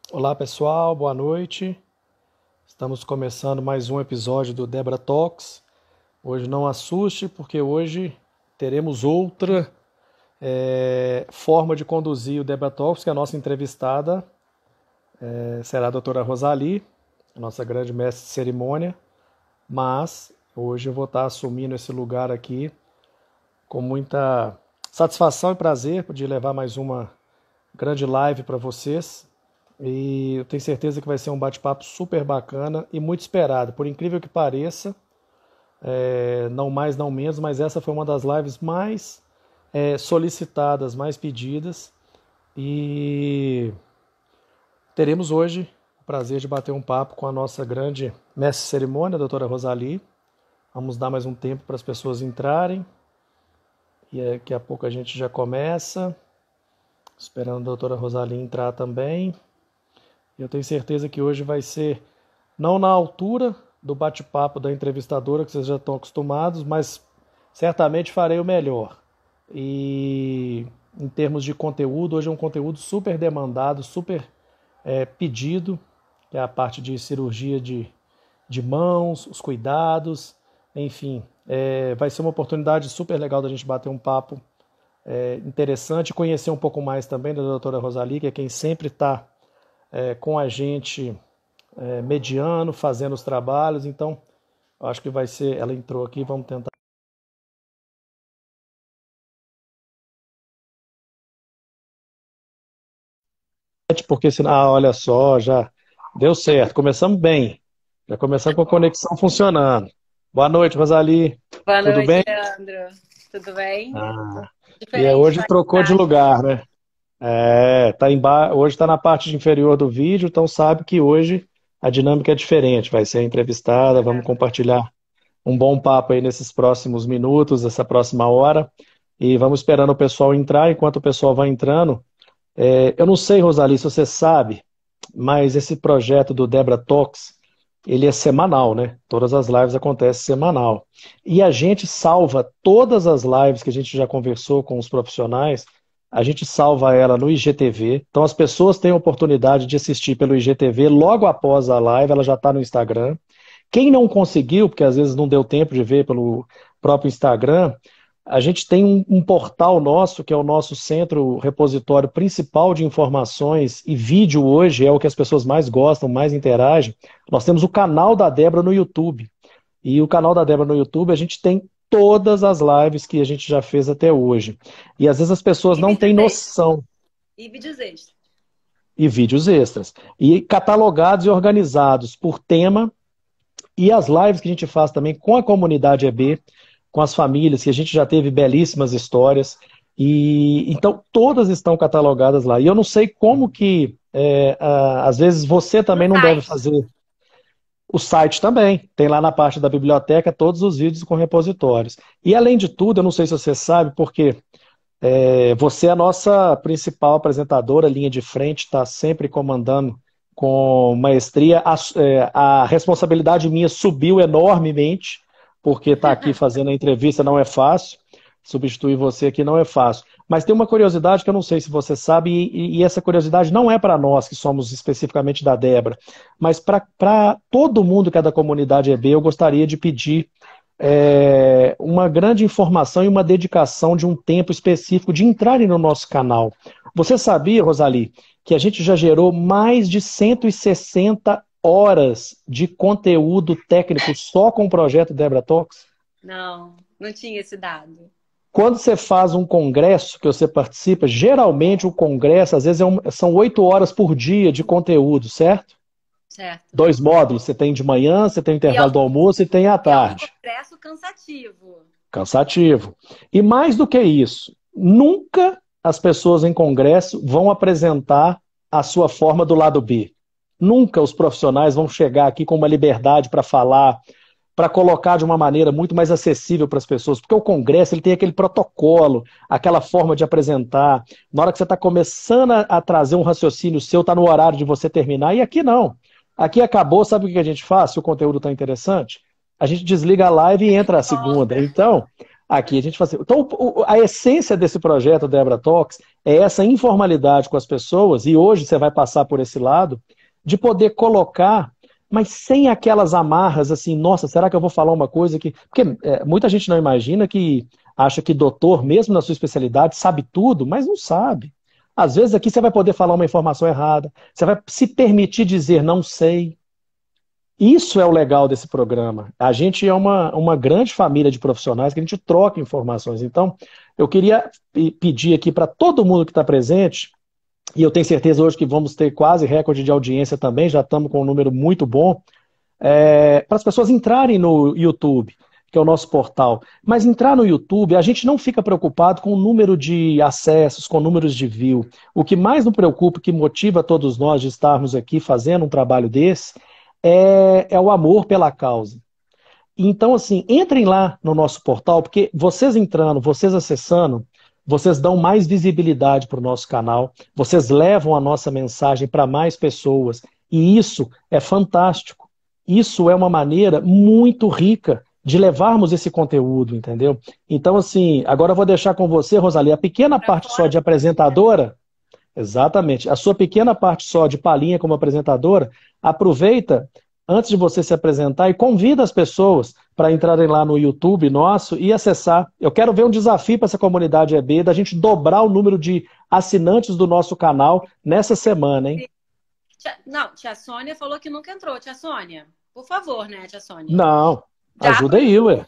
Olá pessoal, boa noite. Estamos começando mais um episódio do Debra Talks. Hoje não assuste, porque hoje teremos outra forma de conduzir o Debra Talks, que a nossa entrevistada será a doutora Rosali, a nossa grande mestre de cerimônia, mas hoje eu vou estar assumindo esse lugar aqui com muita satisfação e prazer de levar mais uma grande live para vocês. E eu tenho certeza que vai ser um bate-papo super bacana e muito esperado. Por incrível que pareça, não mais, não menos, mas essa foi uma das lives mais solicitadas, mais pedidas. E teremos hoje o prazer de bater um papo com a nossa grande mestre de cerimônia, a doutora Rosali. Vamos dar mais um tempo para as pessoas entrarem. E daqui a pouco a gente já começa. Esperando a doutora Rosali entrar também. Eu tenho certeza que hoje vai ser não na altura do bate-papo da entrevistadora, que vocês já estão acostumados, mas certamente farei o melhor. E em termos de conteúdo, hoje é um conteúdo super demandado, super pedido, que é a parte de cirurgia de mãos, os cuidados, enfim. Vai ser uma oportunidade super legal da gente bater um papo interessante, conhecer um pouco mais também da doutora Rosali, que é quem sempre está com a gente mediando, fazendo os trabalhos. Então, acho que vai ser. Ela entrou aqui, vamos tentar. Porque senão, olha só, já deu certo. Começamos bem. Já começamos com a conexão funcionando. Boa noite, Rosali. Boa Tudo noite, bem? Leandro. Tudo bem? Ah, Diferente hoje da trocou de imagem. lugar, né? Hoje está na parte inferior do vídeo, então sabe que hoje a dinâmica é diferente. Vai ser entrevistada, vamos compartilhar um bom papo aí nesses próximos minutos, essa próxima hora. E vamos esperando o pessoal entrar. Enquanto o pessoal vai entrando, eu não sei, Rosali, se você sabe, mas esse projeto do Debra Talks, ele é semanal, né? Todas as lives acontecem semanal. E a gente salva todas as lives que a gente já conversou com os profissionais, a gente salva ela no IGTV. Então as pessoas têm a oportunidade de assistir pelo IGTV logo após a live, ela já está no Instagram. Quem não conseguiu, porque às vezes não deu tempo de ver pelo próprio Instagram, a gente tem um portal nosso, que é o nosso centro repositório principal de informações, e vídeo hoje é o que as pessoas mais gostam, mais interagem. Nós temos o canal da Débora no YouTube. E o canal da Débora no YouTube, a gente tem todas as lives que a gente já fez até hoje. E às vezes as pessoas E não têm vídeos extras. noção. E vídeos extras. E vídeos extras. E catalogados e organizados por tema. E as lives que a gente faz também com a comunidade EB, com as famílias, que a gente já teve belíssimas histórias. E então todas estão catalogadas lá. E eu não sei como que às vezes você No também não deve site. fazer. O site também tem lá na parte da biblioteca todos os vídeos com repositórios. E além de tudo, eu não sei se você sabe, porque você é a nossa principal apresentadora, linha de frente, está sempre comandando com maestria. A responsabilidade minha subiu enormemente, porque estar aqui fazendo a entrevista não é fácil. Substituir você aqui não é fácil. Mas tem uma curiosidade que eu não sei se você sabe, e essa curiosidade não é para nós, que somos especificamente da Débora, mas para todo mundo que é da comunidade EB, eu gostaria de pedir uma grande informação e uma dedicação de um tempo específico de entrarem no nosso canal. Você sabia, Rosali, que a gente já gerou mais de 160 horas de conteúdo técnico só com o projeto Debra Talks? Não, não tinha esse dado. Quando você faz um congresso que você participa, geralmente o congresso, às vezes, são 8 horas por dia de conteúdo, certo? Certo. 2 módulos, você tem de manhã, você tem o E é, intervalo do almoço e tem à e é um tarde. congresso cansativo. Cansativo. E mais do que isso, nunca as pessoas em congresso vão apresentar a sua forma do lado B. Nunca os profissionais vão chegar aqui com uma liberdade para falar, para colocar de uma maneira muito mais acessível para as pessoas, porque o congresso ele tem aquele protocolo, aquela forma de apresentar. Na hora que você está começando a trazer um raciocínio seu, está no horário de você terminar, e aqui não. Aqui acabou, sabe o que a gente faz? Se o conteúdo está interessante, a gente desliga a live e A entra gente a segunda. volta. Então, Aqui a gente faz assim. Então, a essência desse projeto Debra Talks é essa informalidade com as pessoas, e hoje você vai passar por esse lado, de poder colocar, mas sem aquelas amarras assim, nossa, será que eu vou falar uma coisa que. Porque muita gente não imagina que acha que doutor, mesmo na sua especialidade, sabe tudo, mas não sabe. Às vezes aqui você vai poder falar uma informação errada, você vai se permitir dizer não sei. Isso é o legal desse programa. A gente é uma grande família de profissionais que a gente troca informações. Então, eu queria pedir aqui para todo mundo que está presente, e eu tenho certeza hoje que vamos ter quase recorde de audiência também, já estamos com um número muito bom, para as pessoas entrarem no YouTube, que é o nosso portal. Mas entrar no YouTube, a gente não fica preocupado com o número de acessos, com números de view. O que mais nos preocupa, que motiva todos nós de estarmos aqui fazendo um trabalho desse, é o amor pela causa. Então, assim, entrem lá no nosso portal, porque vocês entrando, vocês acessando, vocês dão mais visibilidade para o nosso canal, vocês levam a nossa mensagem para mais pessoas, e isso é fantástico. Isso é uma maneira muito rica de levarmos esse conteúdo, entendeu? Então, assim, agora eu vou deixar com você, Rosalie, a pequena parte só de apresentadora. Exatamente. A sua pequena parte só de palhinha como apresentadora, aproveita antes de você se apresentar e convida as pessoas para entrarem lá no YouTube nosso e acessar. Eu quero ver um desafio para essa comunidade EB, da gente dobrar o número de assinantes do nosso canal nessa semana, hein? Não, tia Sônia falou que nunca entrou. Tia Sônia, por favor, né, tia Sônia? Não, ajuda aí, ué.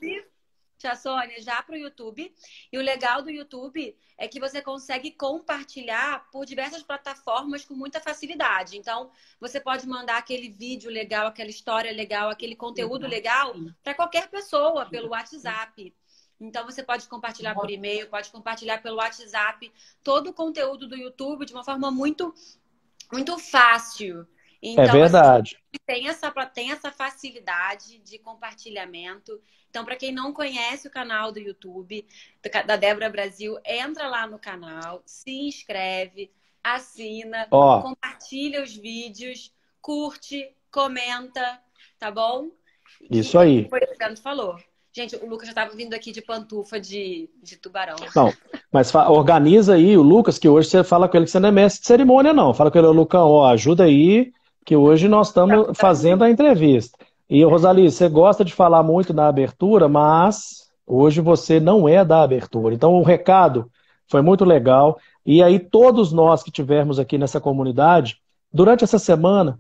Tia Sônia, já para o YouTube. E o legal do YouTube é que você consegue compartilhar por diversas plataformas com muita facilidade. Então, você pode mandar aquele vídeo legal, aquela história legal, aquele conteúdo legal para qualquer pessoa pelo WhatsApp. Então, você pode compartilhar por e-mail, pode compartilhar pelo WhatsApp, todo o conteúdo do YouTube de uma forma muito, muito fácil. Então, é verdade. Assim, tem essa facilidade de compartilhamento. Então, para quem não conhece o canal do YouTube da Débora Brasil, entra lá no canal, se inscreve, assina, compartilha os vídeos, curte, comenta, tá bom? Isso aí. Foi o que o Leandro falou. Gente, o Lucas já estava vindo aqui de pantufa de tubarão. Não, mas organiza aí o Lucas, que hoje você fala com ele que você não é mestre de cerimônia, não. Fala com ele, Lucão, ó, ajuda aí, que hoje nós estamos fazendo a entrevista. E, Rosalie, você gosta de falar muito na abertura, mas hoje você não é da abertura. Então, o recado foi muito legal. E aí, todos nós que tivermos aqui nessa comunidade, durante essa semana,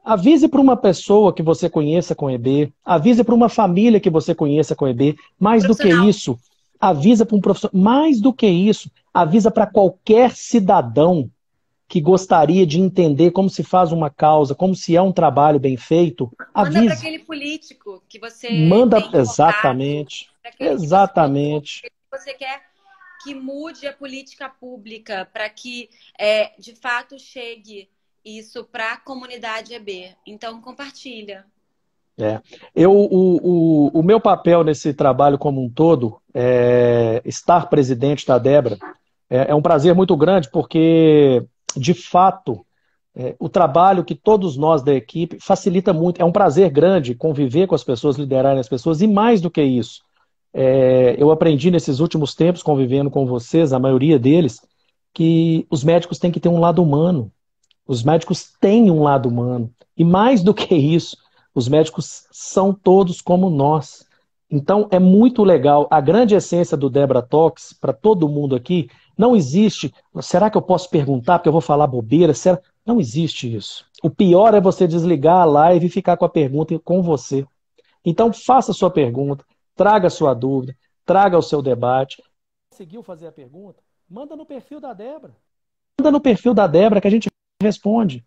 avise para uma pessoa que você conheça com EB, avise para uma família que você conheça com EB. Mais do que isso, avisa para um profissional. Mais do que isso, avisa para qualquer cidadão que gostaria de entender como se faz uma causa, como se é um trabalho bem feito, avise. Manda para aquele político que você manda tem exatamente, exatamente. Que você quer que mude a política pública para que, de fato, chegue para a comunidade EB. Então, compartilha. O meu papel nesse trabalho como um todo, estar presidente da Débora, é um prazer muito grande, porque, de fato, o trabalho que todos nós da equipe facilita muito. É um prazer grande conviver com as pessoas, liderarem as pessoas, e mais do que isso, eu aprendi nesses últimos tempos, convivendo com vocês, a maioria deles, que os médicos têm que ter um lado humano. Os médicos têm um lado humano. E mais do que isso, os médicos são todos como nós. Então, é muito legal. A grande essência do Debra Talks, para todo mundo aqui, não existe. Será que eu posso perguntar porque eu vou falar bobeira? Não existe isso. O pior é você desligar a live e ficar com a pergunta com você. Então, faça a sua pergunta, traga a sua dúvida, traga o seu debate. Conseguiu fazer a pergunta? Manda no perfil da Débora. Manda no perfil da Débora que a gente responde.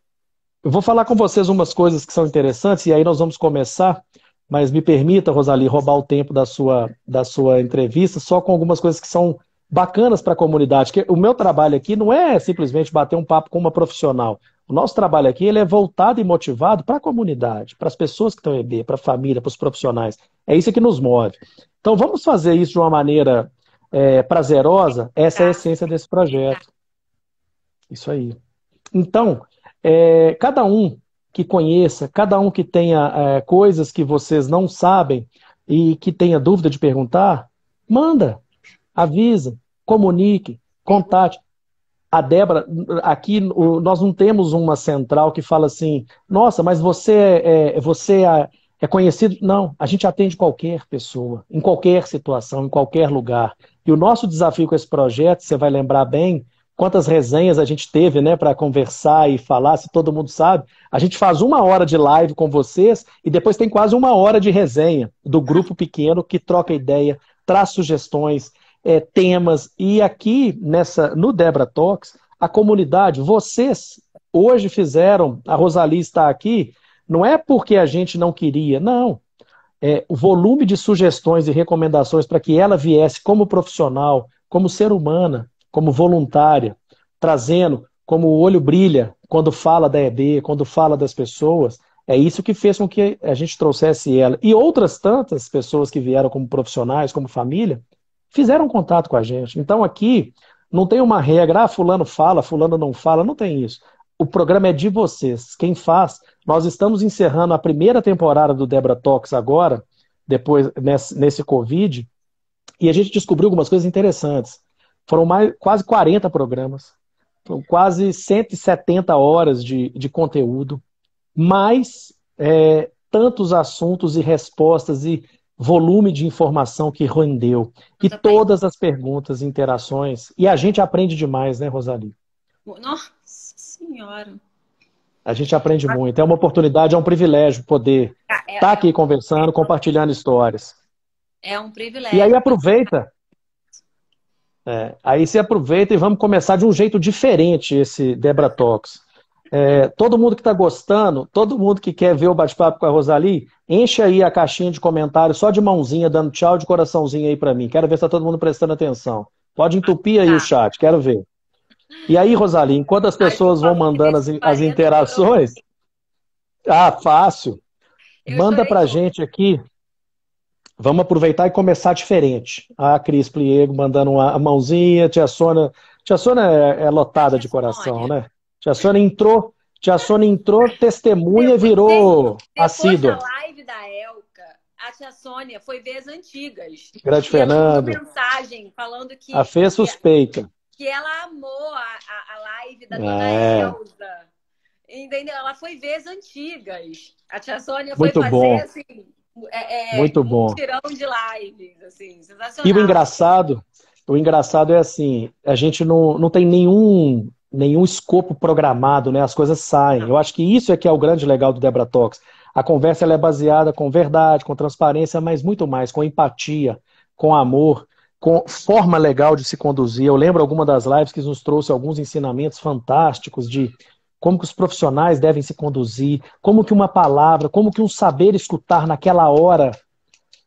Eu vou falar com vocês umas coisas que são interessantes e aí nós vamos começar, mas me permita, Rosalie, roubar o tempo da sua entrevista só com algumas coisas que são bacanas para a comunidade. Que o meu trabalho aqui não é simplesmente bater um papo com uma profissional. O nosso trabalho aqui ele é voltado e motivado para a comunidade, para as pessoas que estão em EB, para a família, para os profissionais. É isso que nos move. Então vamos fazer isso de uma maneira prazerosa. Essa é a essência desse projeto. Isso aí. Então, cada um que conheça, cada um que tenha coisas que vocês não sabem e que tenha dúvida de perguntar, Manda, avisa, comunique, contate. A Débora, aqui nós não temos uma central que fala assim, nossa, mas você é conhecido. Não, a gente atende qualquer pessoa, em qualquer situação, em qualquer lugar. E o nosso desafio com esse projeto, você vai lembrar bem, quantas resenhas a gente teve, né, para conversar e falar, se todo mundo sabe. A gente faz 1 hora de live com vocês e depois tem quase 1 hora de resenha do grupo pequeno que troca ideia, traz sugestões, temas. E aqui no Debra Talks, a comunidade, vocês hoje fizeram, a Rosalie está aqui, não é porque a gente não queria, não. O volume de sugestões e recomendações para que ela viesse como profissional, como ser humana, como voluntária, trazendo como o olho brilha quando fala da EB, quando fala das pessoas, é isso que fez com que a gente trouxesse ela. E outras tantas pessoas que vieram como profissionais, como família, fizeram contato com a gente. Então aqui não tem uma regra, fulano fala, fulano não fala, não tem isso. O programa é de vocês. Quem faz, nós estamos encerrando a primeira temporada do Debra Talks agora, depois nesse Covid, e a gente descobriu algumas coisas interessantes. Foram quase 40 programas, foram quase 170 horas de conteúdo, mais tantos assuntos e respostas e volume de informação que rendeu. E todas as perguntas, interações. E a gente aprende demais, né, Rosalie? Nossa Senhora! A gente aprende muito. É uma oportunidade, é um privilégio poder estar aqui conversando, compartilhando histórias. É um privilégio. E aí aproveita. Aí você aproveita e vamos começar de um jeito diferente esse Debra Talks. Todo mundo que está gostando, todo mundo que quer ver o bate-papo com a Rosalie, enche aí a caixinha de comentários só de mãozinha, dando tchau de coraçãozinho aí para mim. Quero ver se está todo mundo prestando atenção. Pode entupir aí o chat, quero ver. E aí, Rosalie, enquanto as pessoas vão mandando as interações... fácil. Manda pra gente aqui. Vamos aproveitar e começar diferente. A Cris Pliego mandando a mãozinha, Tia Sônia. Tia Sônia é lotada de coração, né? Tia Sônia entrou, testemunha e virou assídua. Depois da live da Elka, a Tia Sônia foi ver as antigas. Grande Fernando. Mensagem falando que... A Fê suspeita. Que ela amou a live da Dona Elza. Entendeu? Ela foi ver as antigas. A Tia Sônia foi muito fazer, bom. Assim, muito bom. Um tirão de lives, assim, sensacional. E o engraçado é assim, a gente não tem nenhum escopo programado, né? As coisas saem. Eu acho que isso é que é o grande legal do Debra Talks. A conversa ela é baseada com verdade, com transparência, mas muito mais, com empatia, com amor, com forma legal de se conduzir. Eu lembro alguma das lives que nos trouxe alguns ensinamentos fantásticos de como que os profissionais devem se conduzir, como que uma palavra, como que um saber escutar naquela hora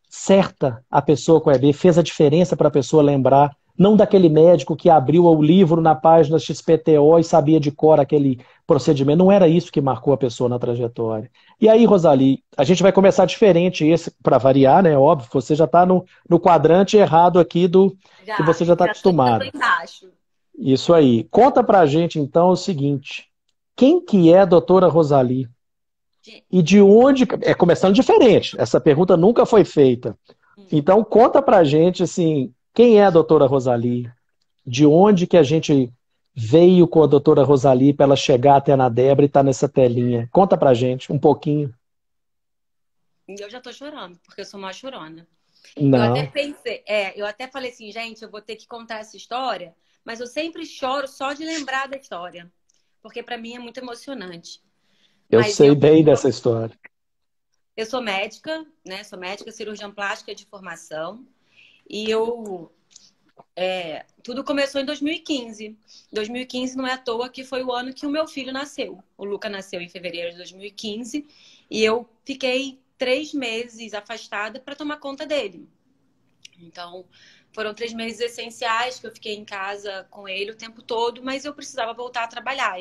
certa a pessoa com a EB fez a diferença para a pessoa lembrar, não daquele médico que abriu o livro na página XPTO e sabia de cor aquele procedimento. Não era isso que marcou a pessoa na trajetória. E aí, Rosalie, a gente vai começar diferente, esse para variar, né? Óbvio, você já está no quadrante errado aqui que você já está acostumado. Isso aí. Conta pra gente, então, o seguinte. Quem que é a doutora Rosalie? E de onde... começando diferente. Essa pergunta nunca foi feita. Então, conta pra gente, assim, quem é a doutora Rosalie? De onde que a gente veio com a doutora Rosalie para ela chegar até na Debra e estar nessa telinha? Conta pra gente um pouquinho. Eu já tô chorando, porque eu sou uma chorona. Não. Eu até pensei, eu até falei assim, gente, eu vou ter que contar essa história, mas eu sempre choro só de lembrar da história. Porque para mim é muito emocionante. Eu sei bem dessa história. Eu sou médica, né? Sou médica, cirurgiã plástica de formação. E tudo começou em 2015. 2015 não é à toa que foi o ano que o meu filho nasceu. O Luca nasceu em fevereiro de 2015. E eu fiquei 3 meses afastada para tomar conta dele. Então, foram 3 meses essenciais que eu fiquei em casa com ele o tempo todo, mas eu precisava voltar a trabalhar.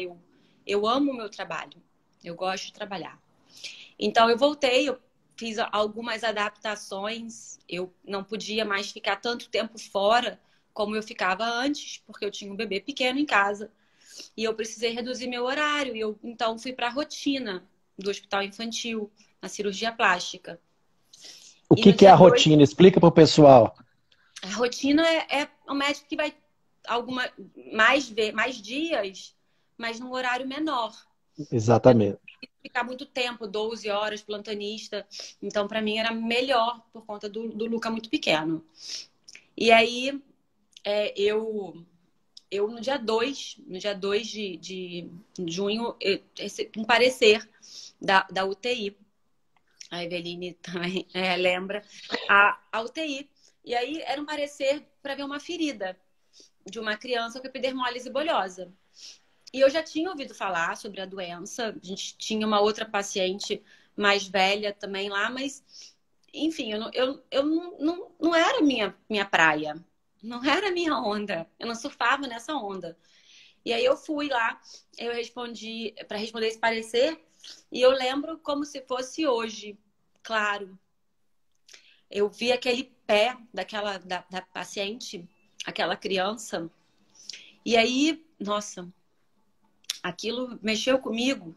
Eu amo o meu trabalho. Eu gosto de trabalhar. Então, eu voltei, eu fiz algumas adaptações. Eu não podia mais ficar tanto tempo fora como eu ficava antes, porque eu tinha um bebê pequeno em casa. E eu precisei reduzir meu horário. Então, fui para a rotina do hospital infantil, na cirurgia plástica. O que é a rotina? Explica para o pessoal. A rotina é um médico que vai mais dias, mas num horário menor. Eu não Exatamente. queria ficar muito tempo, 12 horas, plantonista. Então, para mim, era melhor por conta do Luca muito pequeno. E aí, eu no dia 2 de junho, eu recebi um parecer da UTI. A Eveline também lembra. A UTI. E aí, era um parecer para ver uma ferida de uma criança com epidermólise bolhosa. E eu já tinha ouvido falar sobre a doença. A gente tinha uma outra paciente mais velha também lá, mas, enfim, eu não era minha praia. Não era minha onda. Eu não surfava nessa onda. E aí eu fui lá, eu respondi, para responder esse parecer, e eu lembro como se fosse hoje. Claro, eu vi aquele pé da paciente, aquela criança, e aí, nossa, aquilo mexeu comigo,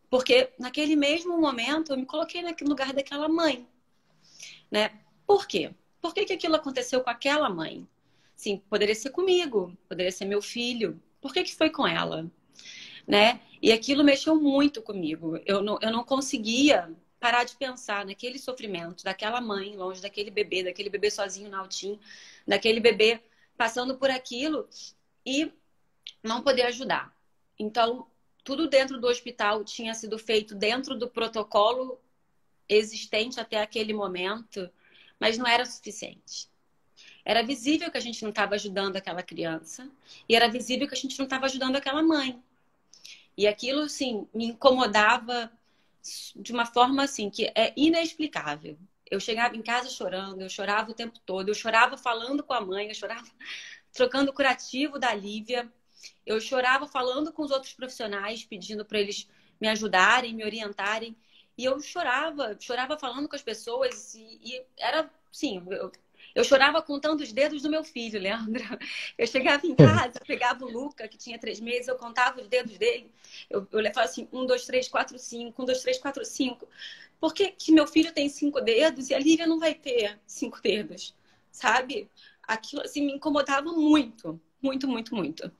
porque naquele mesmo momento eu me coloquei no lugar daquela mãe, né? Por quê? Por que que aquilo aconteceu com aquela mãe? Sim, poderia ser comigo, poderia ser meu filho. Por que que foi com ela, né? E aquilo mexeu muito comigo. Eu não conseguia parar de pensar naquele sofrimento daquela mãe longe daquele bebê sozinho na Altim, daquele bebê passando por aquilo e não poder ajudar. Então, tudo dentro do hospital tinha sido feito dentro do protocolo existente até aquele momento, mas não era suficiente. Era visível que a gente não estava ajudando aquela criança e era visível que a gente não estava ajudando aquela mãe. E aquilo, assim, me incomodava de uma forma, assim, que é inexplicável. Eu chegava em casa chorando, eu chorava o tempo todo, eu chorava falando com a mãe, eu chorava trocando o curativo da Lívia, eu chorava falando com os outros profissionais, pedindo para eles me ajudarem, me orientarem. E eu chorava falando com as pessoas e era, sim, eu chorava contando os dedos do meu filho, Leandro. Eu chegava em casa, pegava o Luca, que tinha 3 meses, eu contava os dedos dele. Eu falava assim, 1, 2, 3, 4, 5, 1, 2, 3, 4, 5. Por que que meu filho tem 5 dedos e a Lívia não vai ter 5 dedos? Sabe? Aquilo assim me incomodava muito, muito, muito, muito.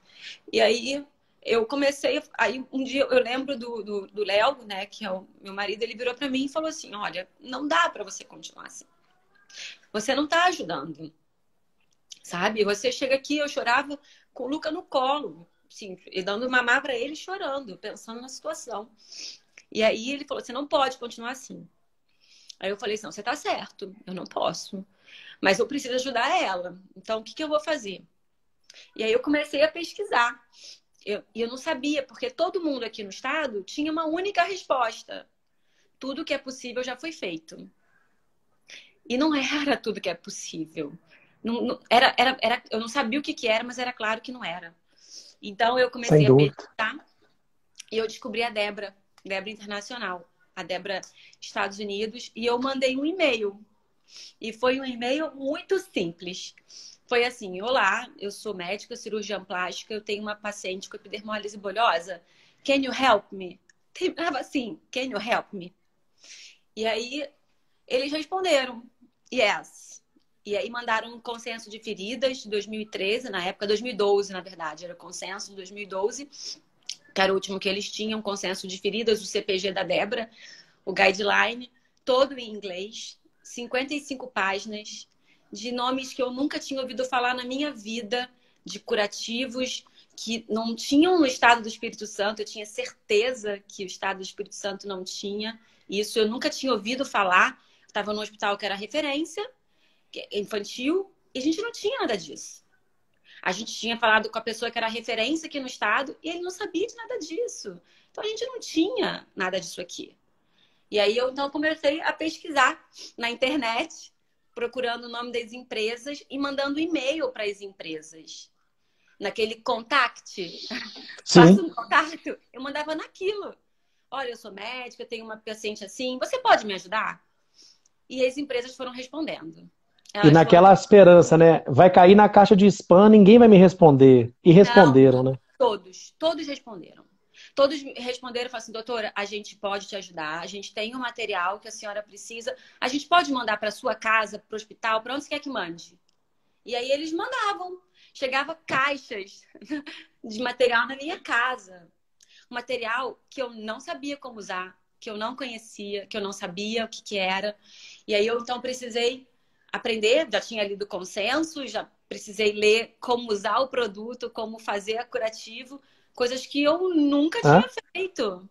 E aí eu comecei, aí um dia eu lembro do Léo, né, que é o meu marido, ele virou para mim e falou assim: olha, não dá para você continuar assim. Você não tá ajudando, sabe? Você chega aqui, eu chorava com o Luca no colo, assim, e dando mamar para ele, chorando, pensando na situação. E aí ele falou: você não pode continuar assim. Aí eu falei assim: não, você tá certo, eu não posso. Mas eu preciso ajudar ela. Então, o que que eu vou fazer? E aí eu comecei a pesquisar. E eu não sabia, porque todo mundo aqui no estado tinha uma única resposta. Tudo que é possível já foi feito. E não era tudo que é possível. Eu não sabia o que que era, mas era claro que não era. Então eu Sem comecei a dúvida. pesquisar e eu descobri a Débra Internacional, a Débra Estados Unidos, e eu mandei um e-mail. E foi um e-mail muito simples. Foi assim: olá, eu sou médica, cirurgiã plástica, eu tenho uma paciente com epidermólise bolhosa. Can you help me? Terminava assim: can you help me? E aí eles responderam: yes. E aí mandaram um consenso de feridas de 2013, na época 2012, na verdade, era o consenso de 2012, que era o último que eles tinham, consenso de feridas, o CPG da Débora, o guideline, todo em inglês, 55 páginas, de nomes que eu nunca tinha ouvido falar na minha vida, de curativos que não tinham no estado do Espírito Santo. Eu tinha certeza que o estado do Espírito Santo não tinha. Isso eu nunca tinha ouvido falar. Estava no hospital que era referência infantil e a gente não tinha nada disso. A gente tinha falado com a pessoa que era referência aqui no estado e ele não sabia de nada disso. Então a gente não tinha nada disso aqui. E aí eu então comecei a pesquisar na internet, procurando o nome das empresas e mandando e-mail para as empresas. Naquele contact, faça Sim. um contato, eu mandava naquilo. Olha, eu sou médica, eu tenho uma paciente assim, você pode me ajudar? E as empresas foram respondendo. E Elas foram, naquela esperança, né? Vai cair na caixa de spam, ninguém vai me responder. E não, responderam, né? todos responderam. Todos responderam e falaram assim: doutora, a gente pode te ajudar, a gente tem o material que a senhora precisa, a gente pode mandar para sua casa, para o hospital, para onde você quer que mande. E aí eles mandavam. Chegava caixas de material na minha casa. Um material que eu não sabia como usar, que eu não conhecia, que eu não sabia o que que era. E aí eu então precisei aprender, já tinha lido consenso, já precisei ler como usar o produto, como fazer a curativo, coisas que eu nunca tinha Hã? feito.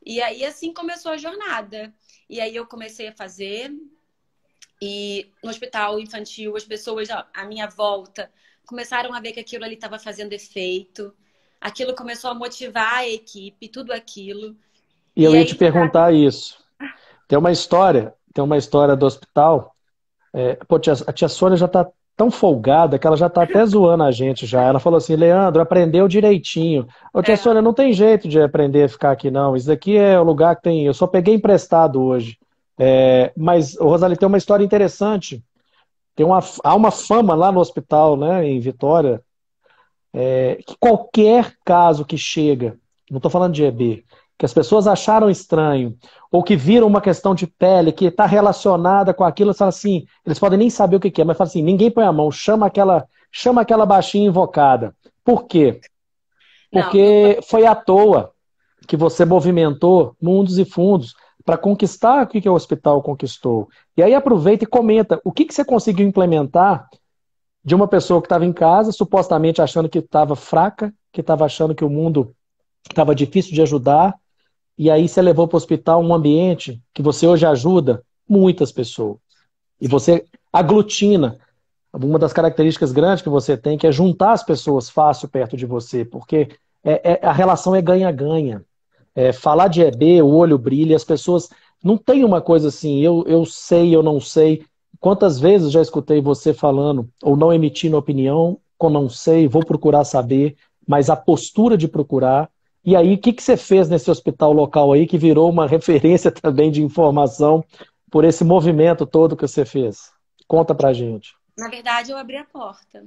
E aí assim começou a jornada. E aí eu comecei a fazer, e no hospital infantil as pessoas à minha volta começaram a ver que aquilo ali estava fazendo efeito. Aquilo começou a motivar a equipe, tudo aquilo. E E eu ia te aí, perguntar isso. Tem uma história do hospital. Pô, a tia Sônia já tá tão folgada que ela já tá até zoando a gente já. Ela falou assim, Leandro, aprendeu direitinho. Ô, tia é, Sônia, não tem jeito de aprender a ficar aqui, não. Isso aqui é o lugar que tem. Eu só peguei emprestado hoje. Mas, ô, Rosalie, tem uma história interessante. Há uma fama lá no hospital, né, em Vitória, que qualquer caso que chega, não estou falando de EB, que as pessoas acharam estranho, ou que viram uma questão de pele que está relacionada com aquilo, eles falam assim, eles podem nem saber o que que é, mas falam assim, ninguém põe a mão, chama aquela baixinha invocada. Por quê? não, no, Porque foi à toa que você movimentou mundos e fundos para conquistar o que o hospital conquistou. E aí aproveita e comenta o que você conseguiu implementar de uma pessoa que estava em casa, supostamente achando que estava fraca, que estava achando que o mundo estava difícil de ajudar, e aí você levou para o hospital um ambiente que você hoje ajuda muitas pessoas. E sim, você aglutina. Uma das características grandes que você tem, que é juntar as pessoas fácil perto de você, porque a relação é ganha-ganha. Falar de EB, o olho brilha, as pessoas não tem uma coisa assim, eu sei, eu não sei. Quantas vezes já escutei você falando, ou não emitindo opinião, com não sei, vou procurar saber, mas a postura de procurar. E aí, o que que você fez nesse hospital local aí que virou uma referência também de informação por esse movimento todo que você fez? Conta pra gente. na verdade eu abri a porta.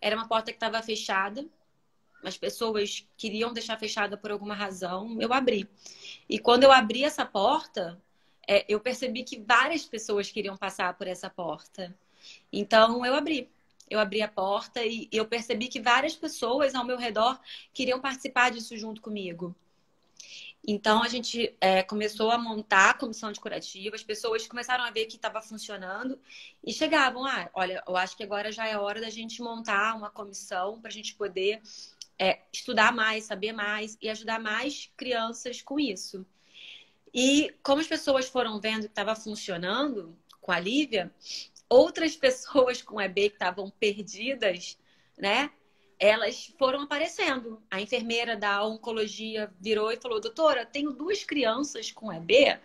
Era uma porta que estava fechada, as pessoas queriam deixar fechada por alguma razão, eu abri. E quando eu abri essa porta, eu percebi que várias pessoas queriam passar por essa porta. Então eu abri. Eu abri a porta e eu percebi que várias pessoas ao meu redor queriam participar disso junto comigo. Então a gente começou a montar a comissão de curativa, as pessoas começaram a ver que estava funcionando e chegavam, olha, eu acho que agora já é hora da gente montar uma comissão para a gente poder estudar mais, saber mais e ajudar mais crianças com isso. E como as pessoas foram vendo que estava funcionando com a Lívia, outras pessoas com EB que estavam perdidas, né? Elas foram aparecendo. A enfermeira da oncologia virou e falou: doutora, tenho duas crianças com EB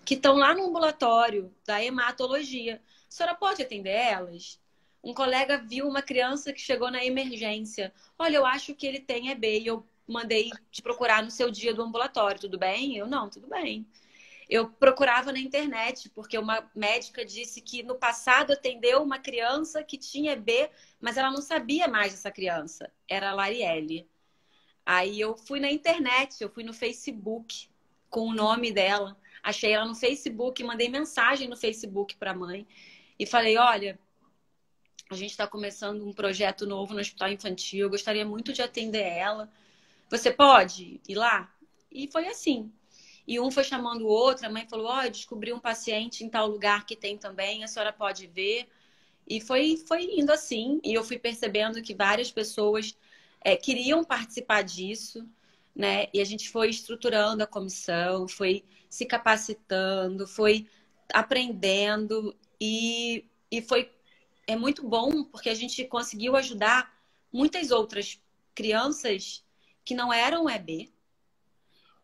que estão lá no ambulatório da hematologia. A senhora pode atender elas? Um colega viu uma criança que chegou na emergência. Olha, eu acho que ele tem EB e eu mandei te procurar no seu dia do ambulatório, tudo bem? Eu não, tudo bem. Eu procurava na internet, porque uma médica disse que no passado atendeu uma criança que tinha EB, mas ela não sabia mais dessa criança. Era a Larielle. Aí eu fui na internet, eu fui no Facebook com o nome dela. Achei ela no Facebook, mandei mensagem no Facebook para a mãe e falei: olha, a gente está começando um projeto novo no Hospital Infantil, eu gostaria muito de atender ela. Você pode ir lá? E foi assim. E um foi chamando o outro, a mãe falou: ó, descobri um paciente em tal lugar que tem também, a senhora pode ver. E foi indo assim, e eu fui percebendo que várias pessoas queriam participar disso, né? E a gente foi estruturando a comissão, foi se capacitando, foi aprendendo, e é muito bom porque a gente conseguiu ajudar muitas outras crianças que não eram EB,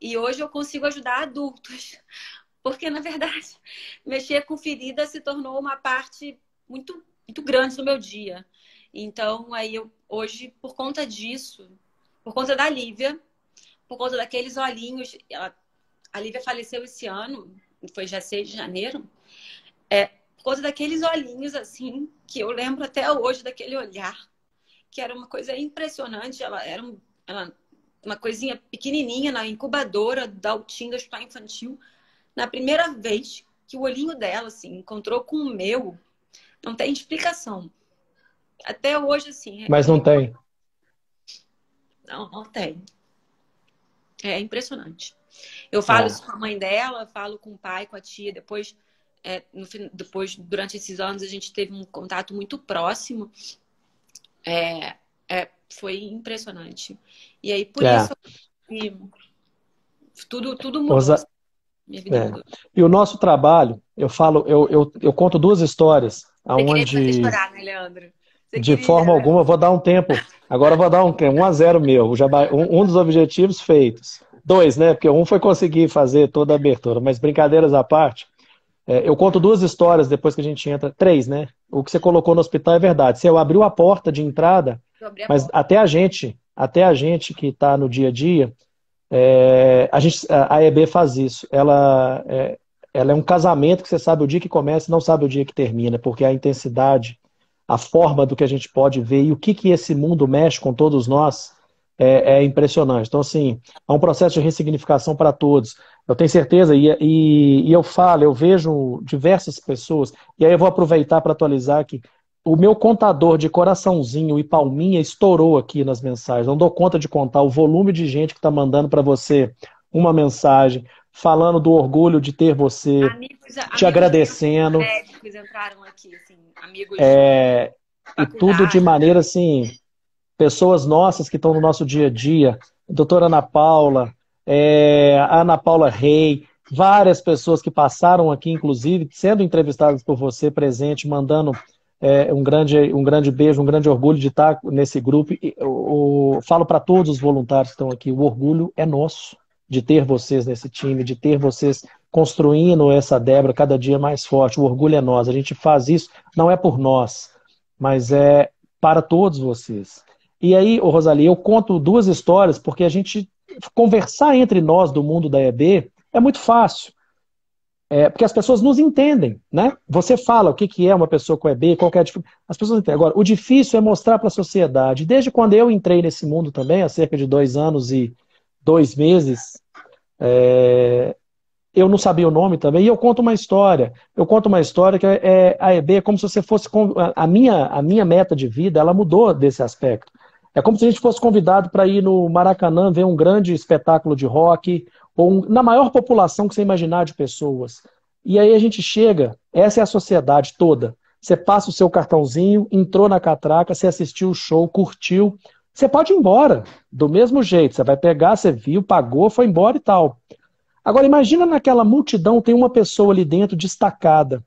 e hoje eu consigo ajudar adultos. Porque, na verdade, mexer com ferida se tornou uma parte muito, muito grande do meu dia. Então, aí eu, hoje, por conta disso, por conta da Lívia, por conta daqueles olhinhos, a Lívia faleceu esse ano, foi já 6 de janeiro, por conta daqueles olhinhos, assim, que eu lembro até hoje daquele olhar, que era uma coisa impressionante. Ela era uma coisinha pequenininha na incubadora da UTIM, do Hospital Infantil. Na primeira vez que o olhinho dela, assim, encontrou com o meu, não tem explicação. até hoje, assim, Mas não tem. não, não tem. É impressionante. Eu falo É, isso com a mãe dela, falo com o pai, com a tia. Depois, depois, durante esses anos, a gente teve um contato muito próximo. É, foi impressionante. E aí, por é. isso, que tudo mudou. Rosa- Minha vida é. mudou. E o nosso trabalho, eu falo, eu conto duas histórias, Você queria me fazer aonde chorar, né, Leandro? Você de queria, forma né? alguma, eu vou dar um tempo. Agora eu vou dar um a zero meu. Um dos objetivos feitos. Dois, né? Porque um foi conseguir fazer toda a abertura. Mas brincadeiras à parte, eu conto duas histórias depois que a gente entra. Três, né? O que você colocou no hospital é verdade. Você abriu a porta de entrada, Eu abri a mas porta. até a gente que está no dia a dia, a EB faz isso. Ela é um casamento que você sabe o dia que começa e não sabe o dia que termina, porque a intensidade, a forma do que a gente pode ver e o que esse mundo mexe com todos nós é impressionante. Então, assim, é um processo de ressignificação para todos. Eu tenho certeza, e eu falo, eu vejo diversas pessoas, e aí eu vou aproveitar para atualizar que o meu contador de coraçãozinho e palminha estourou aqui nas mensagens. Não dou conta de contar o volume de gente que está mandando para você uma mensagem, falando do orgulho de ter você, te Amigos meus agradecendo. médicos entraram aqui, assim, amigos de E tudo de faculdade. maneira assim, pessoas nossas que estão no nosso dia a dia, doutora Ana Paula, a Ana Paula Rei, várias pessoas que passaram aqui, inclusive, sendo entrevistadas por você presente, mandando um grande beijo, um grande orgulho de estar nesse grupo. Falo para todos os voluntários que estão aqui, o orgulho é nosso de ter vocês nesse time, de ter vocês construindo essa Débora cada dia mais forte. O orgulho é nosso. A gente faz isso, não é por nós, mas é para todos vocês. E aí, Rosalie, eu conto duas histórias, porque a gente conversar entre nós do mundo da EB é muito fácil. Porque as pessoas nos entendem, né? Você fala o que é uma pessoa com EB, qual que é a dificuldade. As pessoas entendem. Agora, o difícil é mostrar para a sociedade. Desde quando eu entrei nesse mundo também, há cerca de 2 anos e 2 meses, eu não sabia o nome também, e eu conto uma história. Eu conto uma história que a EB é como se você fosse. A minha meta de vida, ela mudou desse aspecto. É como se a gente fosse convidado para ir no Maracanã ver um grande espetáculo de rock, na maior população que você imaginar de pessoas. E aí a gente chega, essa é a sociedade toda. Você passa o seu cartãozinho, entrou na catraca, você assistiu o show, curtiu. Você pode ir embora, do mesmo jeito. Você vai pegar, você viu, pagou, foi embora e tal. Agora, imagina naquela multidão tem uma pessoa ali dentro destacada.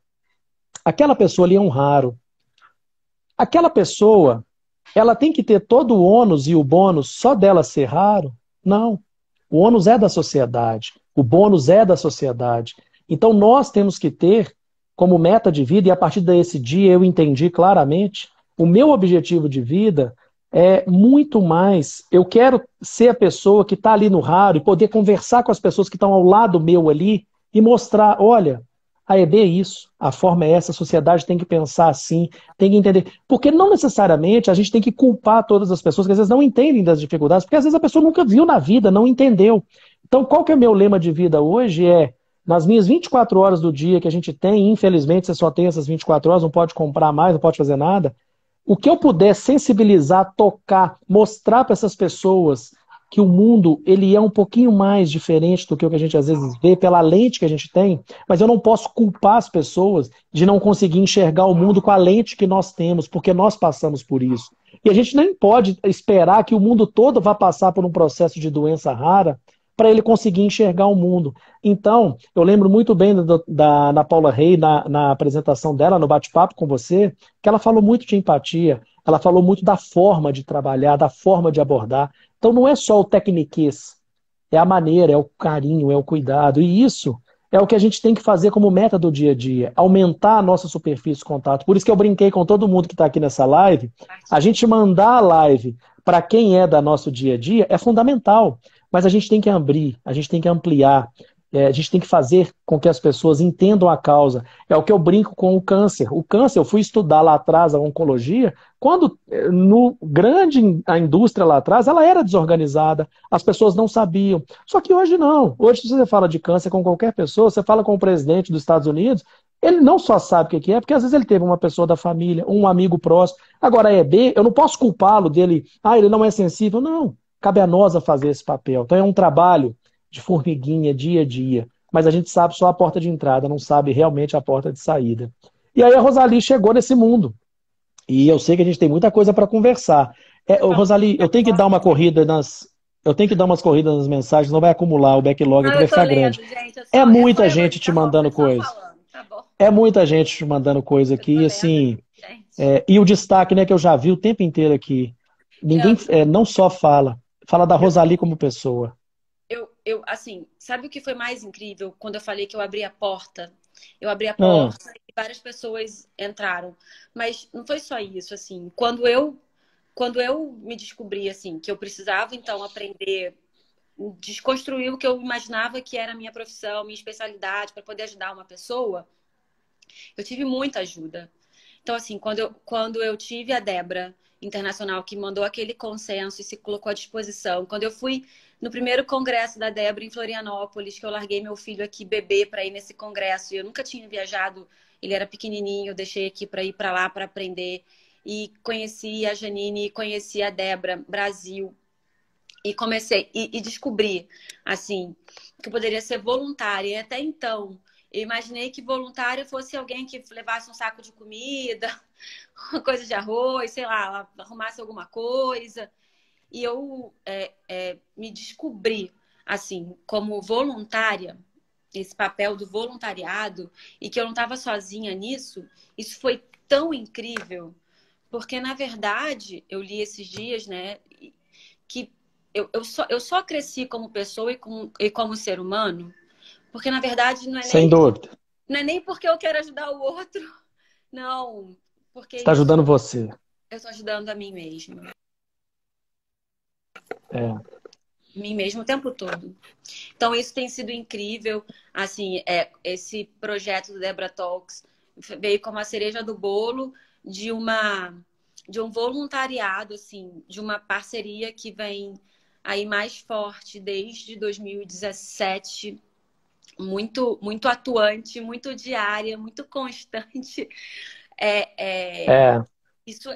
Aquela pessoa ali é um raro. Aquela pessoa, ela tem que ter todo o ônus e o bônus só dela ser raro? Não. O ônus é da sociedade. O bônus é da sociedade. Então, nós temos que ter como meta de vida, e a partir desse dia eu entendi claramente, o meu objetivo de vida é muito mais. Eu quero ser a pessoa que está ali no raro e poder conversar com as pessoas que estão ao lado meu ali e mostrar: olha, a EB é isso, a forma é essa, a sociedade tem que pensar assim, tem que entender. Porque não necessariamente a gente tem que culpar todas as pessoas que às vezes não entendem das dificuldades, porque às vezes a pessoa nunca viu na vida, não entendeu. Então, qual que é o meu lema de vida hoje? Nas minhas 24 horas do dia que a gente tem, infelizmente você só tem essas 24 horas, não pode comprar mais, não pode fazer nada. O que eu puder sensibilizar, tocar, mostrar para essas pessoas que o mundo ele é um pouquinho mais diferente do que o que a gente às vezes vê pela lente que a gente tem, mas eu não posso culpar as pessoas de não conseguir enxergar o mundo com a lente que nós temos, porque nós passamos por isso. E a gente nem pode esperar que o mundo todo vá passar por um processo de doença rara para ele conseguir enxergar o mundo. Então, eu lembro muito bem da Ana Paula Rei, na apresentação dela, no bate-papo com você, que ela falou muito de empatia, ela falou muito da forma de trabalhar, da forma de abordar. Então, não é só o tecniquez, é a maneira, é o carinho, é o cuidado. E isso é o que a gente tem que fazer como meta do dia a dia, aumentar a nossa superfície de contato. Por isso que eu brinquei com todo mundo que está aqui nessa live, a gente mandar a live para quem é da nosso dia a dia é fundamental. Mas a gente tem que abrir, a gente tem que ampliar, a gente tem que fazer com que as pessoas entendam a causa. É o que eu brinco com o câncer. O câncer, eu fui estudar lá atrás a oncologia, quando no grande a indústria lá atrás, ela era desorganizada, as pessoas não sabiam. Só que hoje não. Hoje, se você fala de câncer com qualquer pessoa, você fala com o presidente dos Estados Unidos, Ele não só sabe o que é, porque às vezes ele teve uma pessoa da família, um amigo próximo. Agora, EB, eu não posso culpá-lo dele, ele não é sensível. Não, cabe a nós a fazer esse papel. Então é um trabalho de formiguinha, dia a dia. Mas a gente sabe só a porta de entrada, não sabe realmente a porta de saída. E aí a Rosalie chegou nesse mundo. E eu sei que a gente tem muita coisa para conversar. Rosalie, eu tenho que dar uma corrida nas. Eu tenho que dar umas corridas nas mensagens, não vai acumular, o backlog Não, aqui eu vai tô ficar grande. lendo, gente. É É só muita gente elogio, te tá bom? mandando É só coisa. falando, tá bom. É muita gente te mandando coisa Eu tô aqui, lendo assim. aqui, gente. E o destaque, né, que eu já vi o tempo inteiro aqui. Ninguém, Eu, não só fala da eu, Rosalie como pessoa. assim, sabe o que foi mais incrível? Quando eu falei que eu abri a porta. Eu abri a Ah, porta e várias pessoas entraram. Mas não foi só isso, assim. Quando eu me descobri, assim, que eu precisava, então, aprender, desconstruir o que eu imaginava que era a minha profissão, minha especialidade, para poder ajudar uma pessoa, eu tive muita ajuda. Então, assim, quando eu tive a Débora Internacional, que mandou aquele consenso e se colocou à disposição, quando eu fui no primeiro congresso da Débora em Florianópolis, que eu larguei meu filho aqui bebê para ir nesse congresso, e eu nunca tinha viajado, ele era pequenininho, eu deixei aqui para ir para lá para aprender, e conheci a Janine, conheci a Débora Brasil, e comecei, e descobri, assim, que eu poderia ser voluntária. E até então, eu imaginei que voluntária fosse alguém que levasse um saco de comida, uma coisa de arroz, sei lá, arrumasse alguma coisa. E eu me descobri, assim, como voluntária, esse papel do voluntariado, e que eu não estava sozinha nisso. Isso foi tão incrível, porque, na verdade, eu li esses dias, né, que eu só cresci como pessoa e como ser humano, porque na verdade sem dúvida. não é nem porque eu quero ajudar o outro, não, porque Está isso ajudando você. eu estou ajudando a mim mesma. É. Mim mesmo o tempo todo. Então, isso tem sido incrível. Assim, esse projeto do Debra Talks veio como a cereja do bolo de de um voluntariado, assim, de uma parceria que vem aí mais forte desde 2017, muito atuante, muito diária, muito constante. É, Isso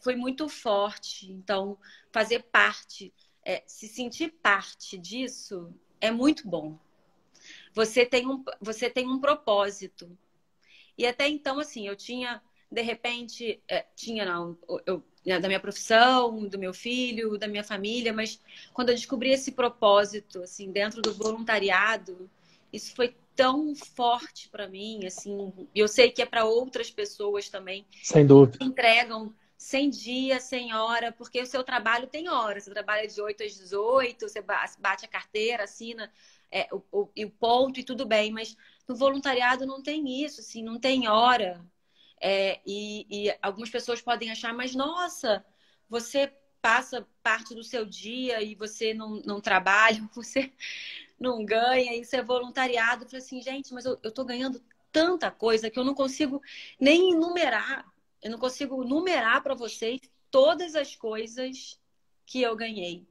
foi muito forte. Então, fazer parte, se sentir parte disso é muito bom. Você tem um propósito. E até então, assim, eu tinha, de repente, tinha não, da minha profissão, do meu filho, da minha família, mas quando eu descobri esse propósito, assim, dentro do voluntariado, isso foi tão forte para mim, assim, e eu sei que é para outras pessoas também sem dúvida. entregam sem dia, sem hora, porque o seu trabalho tem hora. Você trabalha de 8 às 18, você bate a carteira, assina o ponto e tudo bem, mas no voluntariado não tem isso, assim, não tem hora. E algumas pessoas podem achar, mas nossa, você passa parte do seu dia e você não trabalha, você não ganha, isso é voluntariado. Eu falei assim, gente, mas eu tô ganhando tanta coisa que eu não consigo nem enumerar. Eu não consigo numerar para vocês todas as coisas que eu ganhei.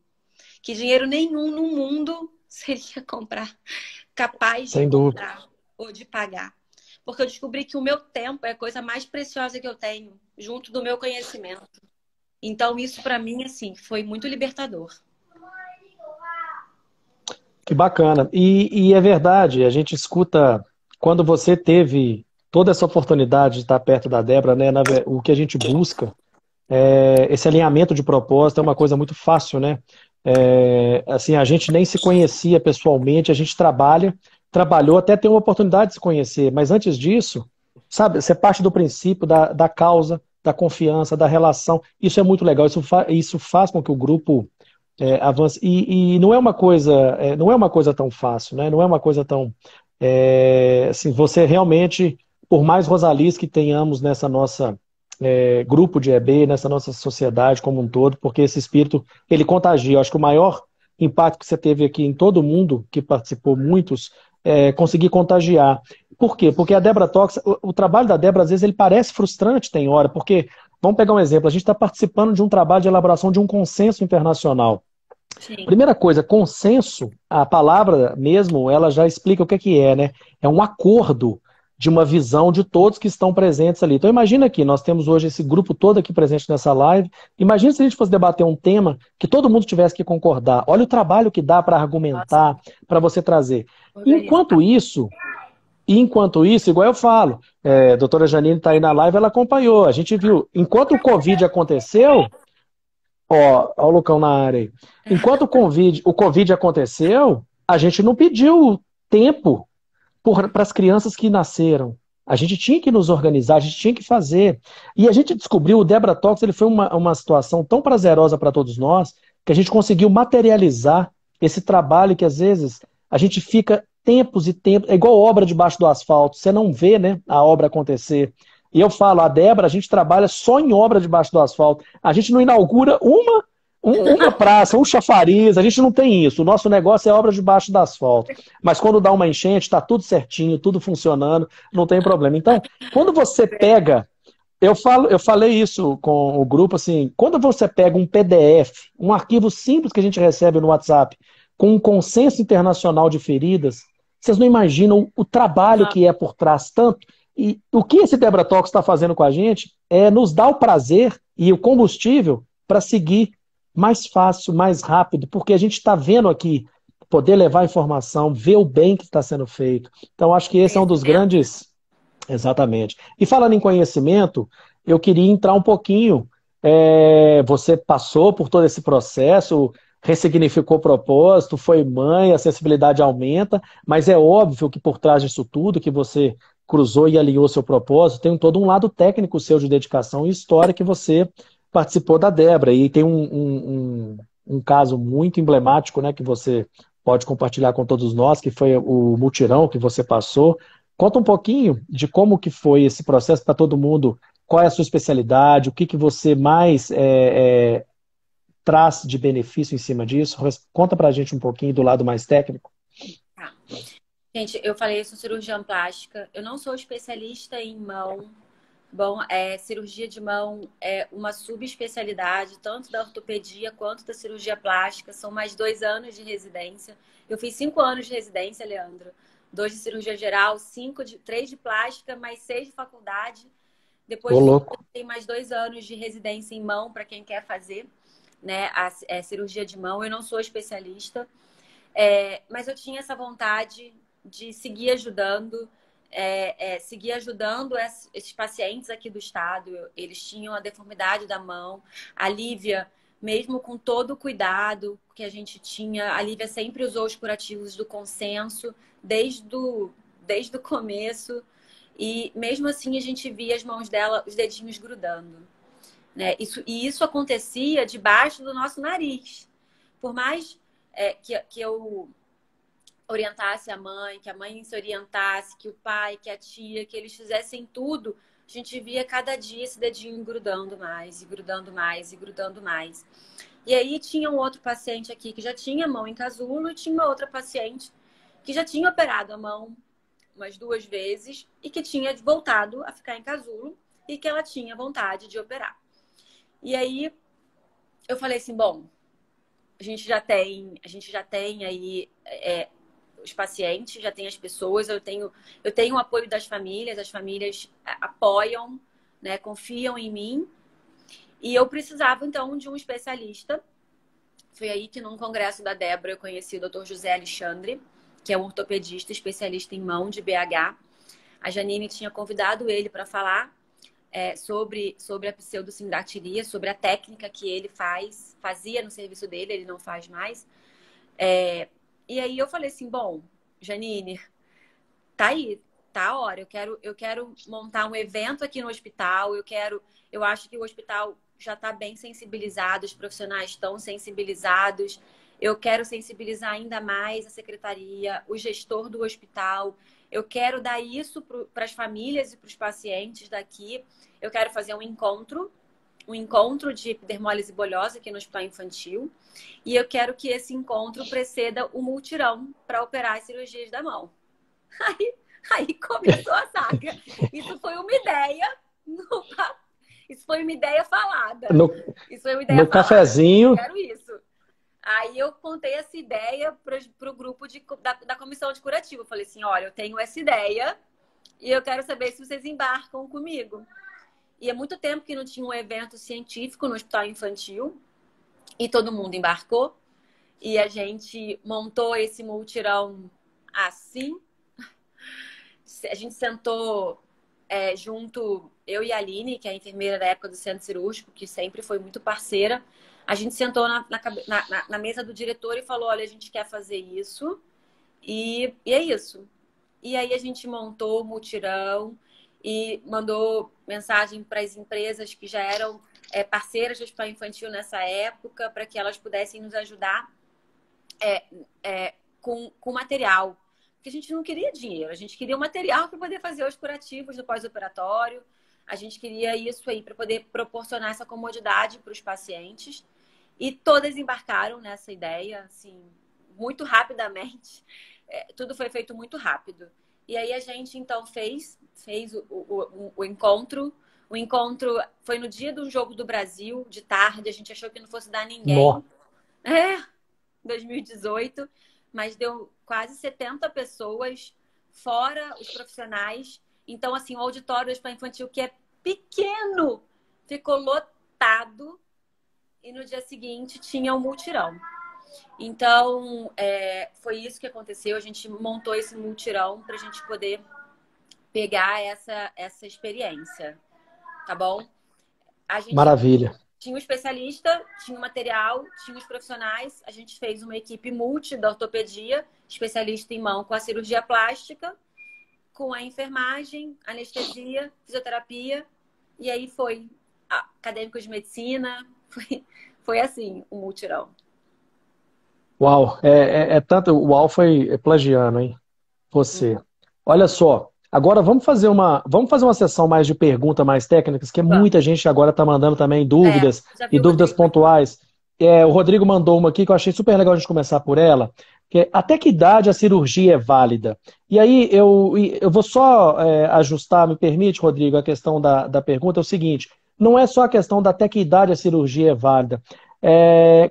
Que dinheiro nenhum no mundo seria capaz de Sem dúvida. comprar ou de pagar. Porque eu descobri que o meu tempo é a coisa mais preciosa que eu tenho, junto do meu conhecimento. Então, isso para mim, assim, foi muito libertador. Que bacana. E é verdade, a gente escuta, quando você teve toda essa oportunidade de estar perto da Débora, né, o que a gente busca, esse alinhamento de propósito é uma coisa muito fácil, né? Assim, a gente nem se conhecia pessoalmente, a gente trabalhou até ter uma oportunidade de se conhecer, mas antes disso, sabe, você parte do princípio da causa, da confiança, da relação. Isso é muito legal, isso faz com que o grupo avance. E não é uma coisa tão fácil, né? Não é uma coisa tão. Assim, você realmente, por mais Rosalies que tenhamos nessa nossa grupo de EB, nessa nossa sociedade como um todo, porque esse espírito, ele contagia. Eu acho que o maior impacto que você teve aqui em todo mundo, que participou, muitos, conseguir contagiar. Por quê? Porque a Débora Tox, o trabalho da Débora, às vezes, ele parece frustrante, tem hora, porque, vamos pegar um exemplo, a gente está participando de um trabalho de elaboração de um consenso internacional. Sim. Primeira coisa, consenso, a palavra mesmo, ela já explica o que é, né? É um acordo de uma visão de todos que estão presentes ali. Então imagina aqui, nós temos hoje esse grupo todo aqui presente nessa live. Imagina se a gente fosse debater um tema que todo mundo tivesse que concordar. Olha o trabalho que dá para Nossa, argumentar, para você trazer. organizar. Enquanto isso, igual eu falo, a doutora Janine está aí na live, ela acompanhou. A gente viu, enquanto o Covid aconteceu, ó o Lucão na área aí. Enquanto o COVID aconteceu, a gente não pediu tempo para as crianças que nasceram. A gente tinha que nos organizar, a gente tinha que fazer. E a gente descobriu, o Debra Talks, ele foi uma situação tão prazerosa para todos nós, que a gente conseguiu materializar esse trabalho que às vezes a gente fica tempos e tempos, é igual obra debaixo do asfalto, você não vê, né, a obra acontecer. E eu falo, a Débora, a gente trabalha só em obra debaixo do asfalto. A gente não inaugura uma praça, um chafariz, a gente não tem isso. O nosso negócio é obra debaixo do asfalto. Mas quando dá uma enchente, está tudo certinho, tudo funcionando, não tem problema. Então, quando você pega, eu falei isso com o grupo, assim, quando você pega um PDF, um arquivo simples que a gente recebe no WhatsApp, com um consenso internacional de feridas, vocês não imaginam o trabalho que é por trás tanto. E o que esse Debra Talks está fazendo com a gente é nos dar o prazer e o combustível para seguir mais fácil, mais rápido, porque a gente está vendo aqui poder levar informação, ver o bem que está sendo feito. Então, acho que esse é um dos Conhecimento. grandes. Exatamente. E falando em conhecimento, eu queria entrar um pouquinho. Você passou por todo esse processo, ressignificou o propósito, foi mãe, a sensibilidade aumenta, mas é óbvio que por trás disso tudo, que você cruzou e alinhou seu propósito, tem todo um lado técnico seu de dedicação e história que você participou da Débora. E tem um caso muito emblemático, né, que você pode compartilhar com todos nós, que foi o mutirão que você passou. Conta um pouquinho de como que foi esse processo para todo mundo, qual é a sua especialidade, o que que você mais traz de benefício em cima disso. Conta pra gente um pouquinho do lado mais técnico. Tá. Gente, eu falei, eu sou cirurgiã plástica. Eu não sou especialista em mão. Bom, cirurgia de mão é uma subespecialidade, tanto da ortopedia quanto da cirurgia plástica. São mais 2 anos de residência. Eu fiz 5 anos de residência, Leandro. 2 de cirurgia geral, 3 de plástica, mais 6 de faculdade. Ô, Depois disso, louco. tem mais 2 anos de residência em mão para quem quer fazer, né, a cirurgia de mão. Eu não sou especialista, mas eu tinha essa vontade de seguir ajudando. Seguir ajudando esses pacientes aqui do estado. Eles tinham a deformidade da mão. A Lívia, mesmo com todo o cuidado que a gente tinha, a Lívia sempre usou os curativos do consenso desde o começo. E mesmo assim a gente via as mãos dela, os dedinhos grudando, né? Isso acontecia debaixo do nosso nariz. Por mais que eu orientasse a mãe, que a mãe se orientasse, que o pai, que a tia, que eles fizessem tudo, a gente via cada dia esse dedinho grudando mais, e grudando mais, e grudando mais. E aí tinha um outro paciente aqui que já tinha mão em casulo, e tinha uma outra paciente que já tinha operado a mão umas 2 vezes e que tinha voltado a ficar em casulo e que ela tinha vontade de operar. E aí eu falei assim, bom, a gente já tem aí os pacientes, já tem as pessoas, eu tenho o apoio das famílias, as famílias apoiam, né, confiam em mim. E eu precisava, então, de um especialista. Foi aí que, num congresso da Débora, eu conheci o Dr. José Alexandre, que é um ortopedista especialista em mão de BH. A Janine tinha convidado ele para falar sobre a pseudosindactilia, sobre a técnica que ele fazia no serviço dele, ele não faz mais. E aí eu falei assim, bom, Janine, tá aí, tá a hora. Eu quero montar um evento aqui no hospital. Eu acho que o hospital já está bem sensibilizado, os profissionais estão sensibilizados. Eu quero sensibilizar ainda mais a secretaria, o gestor do hospital. Eu quero dar isso para as famílias e para os pacientes daqui. Eu quero fazer um encontro de epidermólise bolhosa aqui no Hospital Infantil. E eu quero que esse encontro preceda o mutirão para operar as cirurgias da mão. Aí começou a saga. Isso foi uma ideia. Isso foi uma ideia falada. Isso foi uma ideia falada. Cafezinho. Eu quero isso. Aí eu contei essa ideia para o grupo da comissão de curativo. Eu falei assim, olha, eu tenho essa ideia. E eu quero saber se vocês embarcam comigo. E é muito tempo que não tinha um evento científico no hospital infantil. E todo mundo embarcou. E a gente montou esse multirão assim. A gente sentou junto, eu e a Aline, que é a enfermeira da época do centro cirúrgico, que sempre foi muito parceira. A gente sentou na mesa do diretor e falou, olha, a gente quer fazer isso. E é isso. E aí a gente montou o mutirão e mandou mensagem para as empresas que já eram parceiras do Hospital Infantil nessa época, para que elas pudessem nos ajudar com material. Porque a gente não queria dinheiro, a gente queria o material para poder fazer os curativos no pós-operatório. A gente queria isso aí para poder proporcionar essa comodidade para os pacientes. E todas embarcaram nessa ideia, assim, muito rapidamente. Tudo foi feito muito rápido. E aí a gente, então, fez o encontro. O encontro foi no dia do Jogo do Brasil, de tarde. A gente achou que não fosse dar ninguém. 2018. Mas deu quase 70 pessoas, fora os profissionais. Então, assim, o auditório do Hospital Infantil, que é pequeno, ficou lotado. E no dia seguinte tinha um multirão. Então, foi isso que aconteceu. A gente montou esse multirão para a gente poder pegar essa experiência. Tá bom? A gente Maravilha. tinha um especialista, tinha o material, tinha os profissionais. A gente fez uma equipe multi da ortopedia, especialista em mão com a cirurgia plástica, com a enfermagem, anestesia, fisioterapia. E aí foi acadêmicos de medicina. Foi assim o multirão. Uau, tanto. Uau, foi plagiano, hein? Você. Olha só. Agora vamos fazer uma sessão mais de perguntas mais técnicas, que Vamos. muita gente agora está mandando também dúvidas Já e vi o dúvidas Rodrigo. pontuais. O Rodrigo mandou uma aqui que eu achei super legal a gente começar por ela, que é até que idade a cirurgia é válida? E aí eu vou só ajustar, me permite, Rodrigo, a questão da pergunta é o seguinte: não é só a questão da até que idade a cirurgia é válida.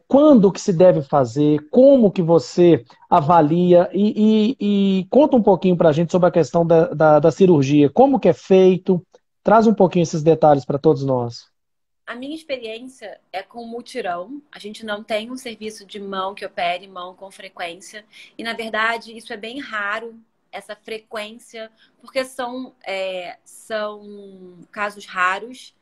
Quando que se deve fazer? Como que você avalia? E conta um pouquinho para a gente sobre a questão da cirurgia. Como que é feito? Traz um pouquinho esses detalhes para todos nós. A minha experiência é com mutirão. A gente não tem um serviço de mão que opere mão com frequência. E, na verdade, isso é bem raro, essa frequência, porque são casos raros.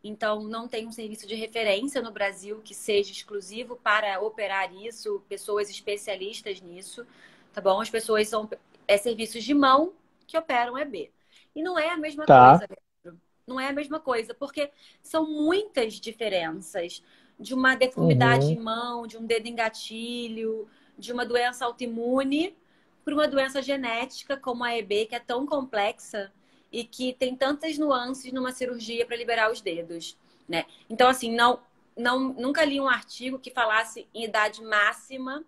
Então, não tem um serviço de referência no Brasil que seja exclusivo para operar isso, pessoas especialistas nisso, tá bom? As pessoas são serviços de mão que operam EB. E não é a mesma Tá. coisa. Não é a mesma coisa, porque são muitas diferenças de uma deformidade em Uhum. mão, de um dedo em gatilho, de uma doença autoimune para uma doença genética como a EB, que é tão complexa e que tem tantas nuances numa cirurgia para liberar os dedos, né? Então, assim, nunca li um artigo que falasse em idade máxima.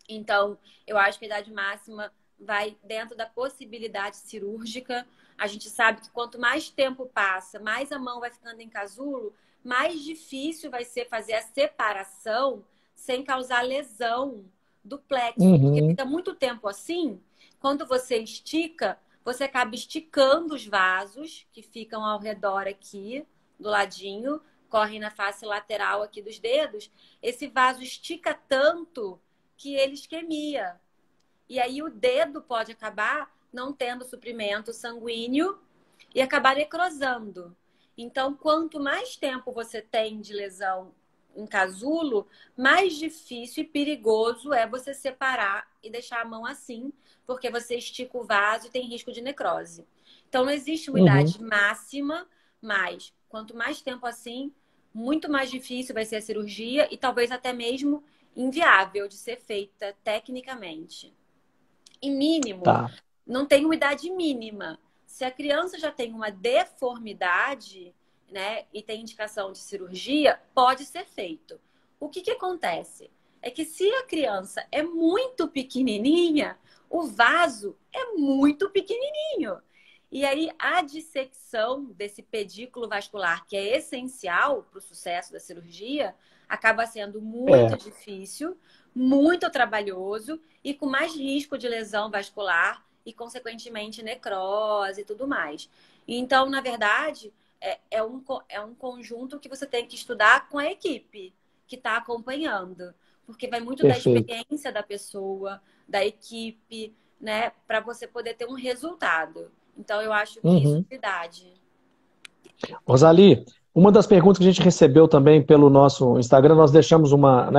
Então, eu acho que a idade máxima vai dentro da possibilidade cirúrgica. A gente sabe que quanto mais tempo passa, mais a mão vai ficando em casulo, mais difícil vai ser fazer a separação sem causar lesão do plexo. Porque Uhum. fica muito tempo assim, quando você estica, você acaba esticando os vasos que ficam ao redor aqui, do ladinho, correm na face lateral aqui dos dedos. Esse vaso estica tanto que ele isquemia. E aí o dedo pode acabar não tendo suprimento sanguíneo e acabar necrosando. Então, quanto mais tempo você tem de lesão em casulo, mais difícil e perigoso é você separar e deixar a mão assim, porque você estica o vaso e tem risco de necrose. Então, não existe uma Uhum. idade máxima, mas quanto mais tempo assim, muito mais difícil vai ser a cirurgia e talvez até mesmo inviável de ser feita tecnicamente. E mínimo, Tá. não tem uma idade mínima. Se a criança já tem uma deformidade, né, e tem indicação de cirurgia, pode ser feito. O que acontece? É que se a criança é muito pequenininha, o vaso é muito pequenininho. E aí a dissecção desse pedículo vascular, que é essencial para o sucesso da cirurgia, acaba sendo muito É. difícil, muito trabalhoso e com mais risco de lesão vascular e, consequentemente, necrose e tudo mais. Então, na verdade, é um conjunto que você tem que estudar com a equipe que está acompanhando. Porque vai muito da Perfeito. experiência da pessoa, da equipe, né? Para você poder ter um resultado. Então, eu acho que isso Uhum. é verdade. Rosali, uma das perguntas que a gente recebeu também pelo nosso Instagram, nós deixamos uma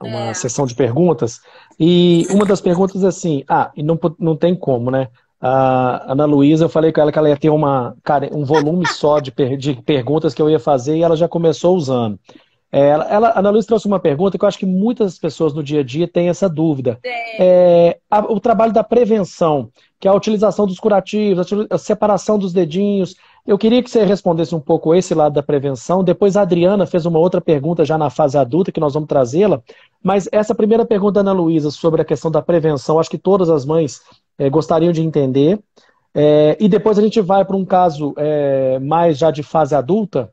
É, sessão de perguntas, e uma das perguntas é assim, e não tem como, né? A Ana Luísa, eu falei com ela que ela ia ter um volume só de perguntas que eu ia fazer e ela já começou usando. A Ana Luísa trouxe uma pergunta que eu acho que muitas pessoas no dia a dia têm essa dúvida. tem. O trabalho da prevenção, que é a utilização dos curativos, a separação dos dedinhos. Eu queria que você respondesse um pouco esse lado da prevenção. Depois a Adriana fez uma outra pergunta já na fase adulta, que nós vamos trazê-la. Mas essa primeira pergunta da Ana Luísa sobre a questão da prevenção, acho que todas as mães gostariam de entender. E depois a gente vai para um caso mais já de fase adulta,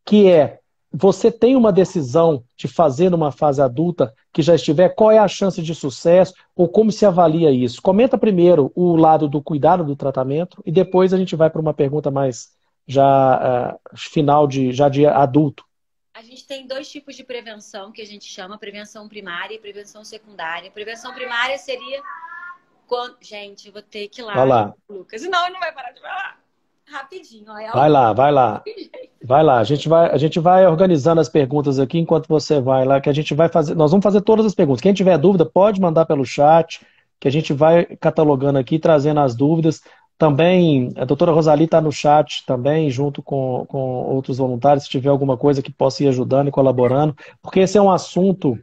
que é, você tem uma decisão de fazer numa fase adulta que já estiver, qual é a chance de sucesso ou como se avalia isso? Comenta primeiro o lado do cuidado do tratamento e depois a gente vai para uma pergunta mais já final já de adulto. A gente tem dois tipos de prevenção que a gente chama prevenção primária e prevenção secundária. Prevenção primária seria quando. Gente, eu vou ter que ir Vai lá, lá, Lucas, senão ele não vai parar de falar. Rapidinho, ó, é ao vai vivo. lá, vai lá. Vai lá, a gente vai organizando as perguntas aqui enquanto você vai lá, que a gente vai fazer, nós vamos fazer todas as perguntas. Quem tiver dúvida, pode mandar pelo chat, que a gente vai catalogando aqui, trazendo as dúvidas. Também, a doutora Rosali está no chat também, junto com outros voluntários, se tiver alguma coisa que possa ir ajudando e colaborando, porque esse é um assunto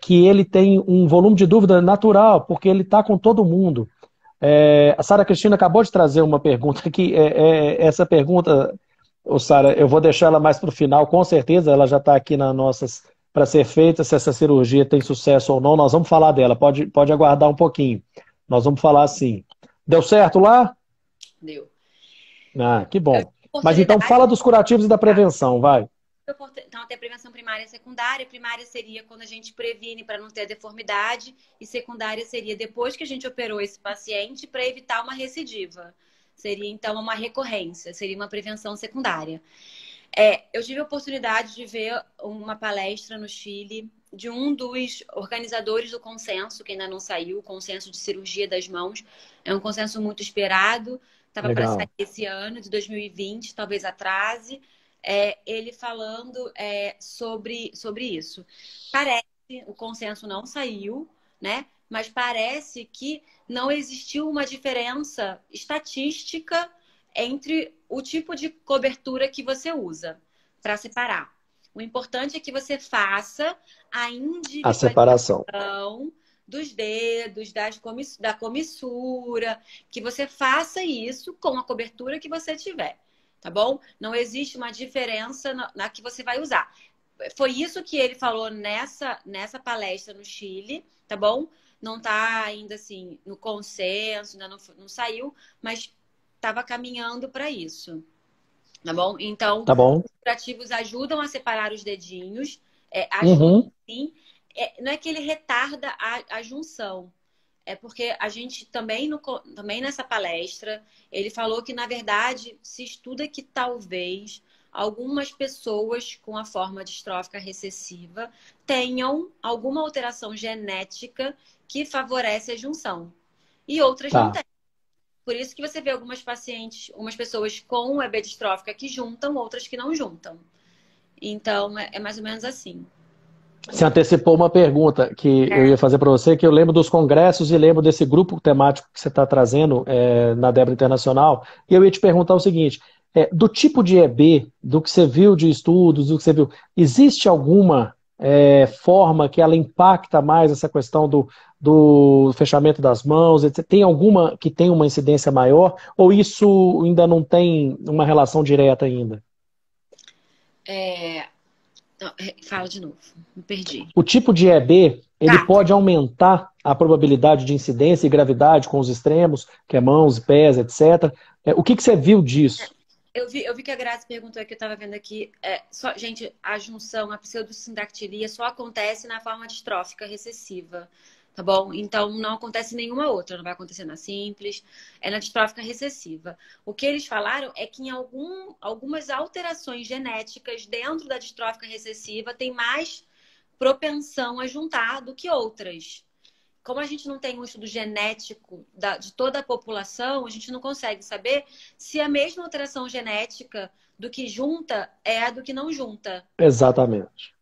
que ele tem um volume de dúvida natural, porque ele está com todo mundo. A Sara Cristina acabou de trazer uma pergunta aqui. Essa pergunta, Sara, eu vou deixar ela mais para o final, com certeza. Ela já está aqui nas nossas para ser feita. Se essa cirurgia tem sucesso ou não, nós vamos falar dela. Pode aguardar um pouquinho. Nós vamos falar assim. Deu certo lá? Deu. Que Eu tive bom. Mas então oportunidade. fala dos curativos e da prevenção, vai. Então, tem prevenção primária e secundária. Primária seria quando a gente previne para não ter deformidade, e secundária seria depois que a gente operou esse paciente para evitar uma recidiva. Seria, então, uma recorrência, seria uma prevenção secundária. Eu tive a oportunidade de ver uma palestra no Chile de um dos organizadores do consenso, que ainda não saiu, o consenso de cirurgia das mãos. É um consenso muito esperado, estava para sair Legal. esse ano, de 2020, talvez atrase. Ele falando sobre isso. Parece, o consenso não saiu, né? Mas parece que não existiu uma diferença estatística entre o tipo de cobertura que você usa para separar. O importante é que você faça a A separação. individualização dos dedos, da comissura, que você faça isso com a cobertura que você tiver, tá bom? Não existe uma diferença na que você vai usar. Foi isso que ele falou nessa palestra no Chile, tá bom? Não tá ainda assim no consenso, ainda não saiu, mas estava caminhando para isso, tá bom? Então, Tá bom? os curativos ajudam a separar os dedinhos, ajudam Uhum. sim. Não é que ele retarda a junção, é porque a gente também nessa palestra, ele falou que, na verdade, se estuda que talvez algumas pessoas com a forma distrófica recessiva tenham alguma alteração genética que favorece a junção. E outras não Tá. têm. Por isso que você vê algumas pessoas com EB distrófica que juntam, outras que não juntam. Então, é mais ou menos assim. Você antecipou uma pergunta que eu ia fazer para você, que eu lembro dos congressos e lembro desse grupo temático que você está trazendo na Débora Internacional. E eu ia te perguntar o seguinte: do tipo de EB, do que você viu de estudos, do que você viu, existe alguma forma que ela impacta mais essa questão do fechamento das mãos? Etc? Tem alguma que tem uma incidência maior? Ou isso ainda não tem uma relação direta ainda? Não, fala de novo, me perdi. O tipo de EB, ele Tá. pode aumentar a probabilidade de incidência e gravidade com os extremos, que é mãos, pés, etc. O que você viu disso? Eu vi que a Grazi perguntou que eu estava vendo aqui. Gente, a junção, a pseudosindactilia só acontece na forma distrófica recessiva. Tá bom? Então, não acontece nenhuma outra. Não vai acontecer na simples, é na distrófica recessiva. O que eles falaram é que em algumas alterações genéticas dentro da distrófica recessiva tem mais propensão a juntar do que outras. Como a gente não tem um estudo genético de toda a população, a gente não consegue saber se a mesma alteração genética do que junta é a do que não junta. Exatamente.